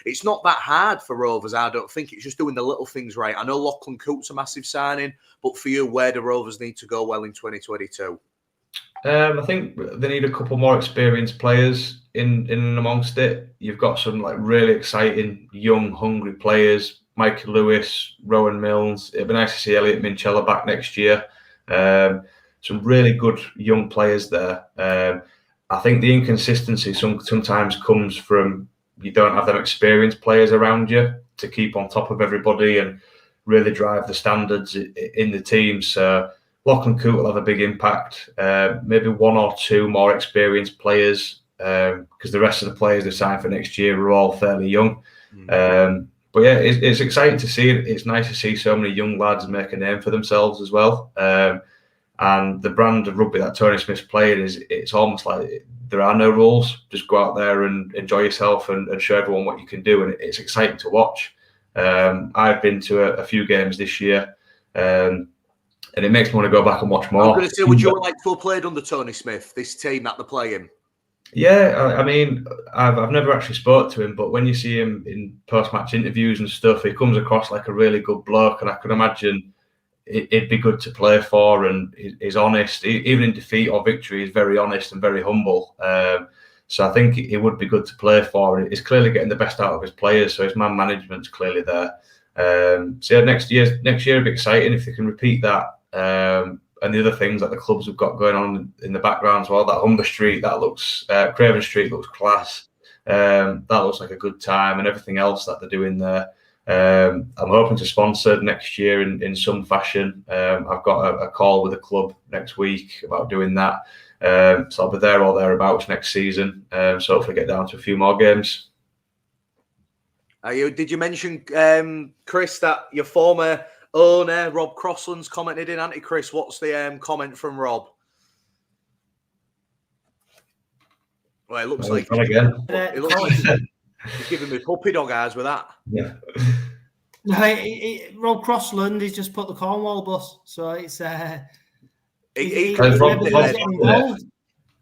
It's not that hard for Rovers, I don't think. It's just doing the little things right. I know Lachlan Coote's a massive signing, but for you, where do Rovers need to go well in 2022? I think they need a couple more experienced players in and amongst it. You've got some really exciting, young, hungry players. Michael Lewis, Rowan Milnes. It'd be nice to see Elliot Minchella back next year. Some really good young players there. I think the inconsistency sometimes comes from you don't have them experienced players around you to keep on top of everybody and really drive the standards in the team. So Lachlan Coote will have a big impact. Maybe 1 or 2 more experienced players, because the rest of the players they signed for next year are all fairly young. But yeah, it's exciting to see. It's nice to see so many young lads make a name for themselves as well. And the brand of rugby that Tony Smith's playing it's almost like there are no rules. Just go out there and enjoy yourself and show everyone what you can do. And it's exciting to watch. I've been to a few games this year. and it makes me want to go back and watch more. I'm going to say, would you like to have played under Tony Smith, this team that they're playing? Yeah, I mean, I've never actually spoke to him, but when you see him in post-match interviews and stuff, he comes across like a really good bloke, and I could imagine it'd be good to play for, and he's honest. Even in defeat or victory, he's very honest and very humble. So I think it would be good to play for, and he's clearly getting the best out of his players, so his man management's clearly there. So yeah, next year will be exciting if they can repeat that. And the other things that the clubs have got going on in the background as well, that Humber Street, that looks, Craven Street looks class. That looks like a good time, and everything else that they're doing there. I'm hoping to sponsor next year in some fashion. I've got a call with a club next week about doing that. So I'll be there or thereabouts next season. So hopefully get down to a few more games. Did you mention, Chris, that your former owner, Rob Crossland's commented in, hasn't he, Chris? What's the comment from Rob? Well, it looks like he's giving me puppy dog eyes with that. Yeah. Rob Crossland, he's just put the Cornwall bus, so it's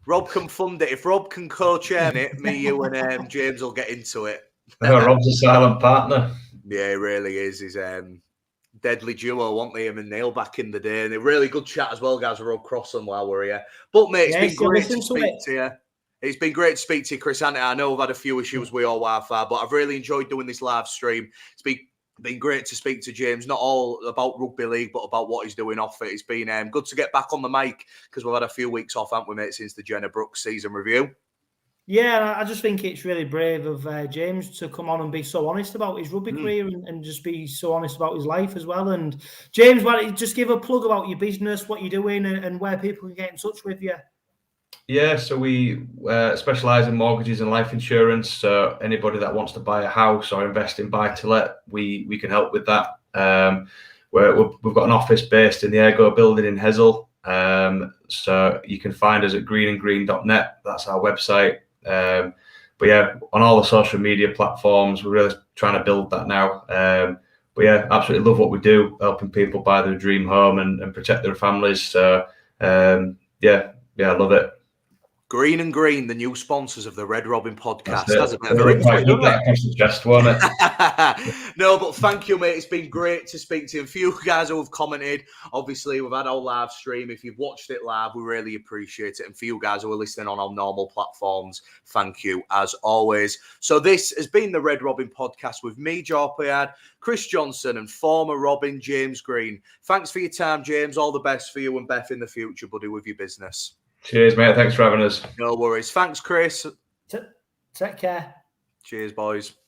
Rob can fund it. If Rob can co-chair it, me, you, and James will get into it. Rob's a silent partner. Yeah, he really is. He's deadly duo, weren't they? Him and Neil back in the day, and a really good chat as well, guys. With Rob Crossland while we're here. But mate, it's been great to speak to you. It's been great to speak to you, Chris. I know we've had a few issues with our Wi-Fi, but I've really enjoyed doing this live stream. It's been great to speak to James, not all about rugby league, but about what he's doing off it. It's been good to get back on the mic because we've had a few weeks off, haven't we, mate, since the Jenna Brooks season review. Yeah, I just think it's really brave of James to come on and be so honest about his rugby career and just be so honest about his life as well. And James, why don't you just give a plug about your business, what you're doing, and where people can get in touch with you? Yeah, so we specialise in mortgages and life insurance. So anybody that wants to buy a house or invest in buy-to-let, we can help with that. We've got an office based in the Ergo building in Hesel. So you can find us at greenandgreen.net. That's our website. But yeah, on all the social media platforms, we're really trying to build that now. But yeah, absolutely love what we do, helping people buy their dream home and protect their families. So yeah, I love it. Green and Green, the new sponsors of the Red Robin podcast. That's a bit of a quite good that across the chest, wasn't it? No, but thank you, mate. It's been great to speak to you. A few guys who have commented. Obviously, we've had our live stream. If you've watched it live, we really appreciate it. And for you guys who are listening on our normal platforms, thank you as always. So this has been the Red Robin podcast with me, Joe Payard, Chris Johnson, and former Robin, James Green. Thanks for your time, James. All the best for you and Beth in the future, buddy, with your business. Cheers, mate. Thanks for having us. No worries. Thanks, Chris. Take care. Cheers, boys.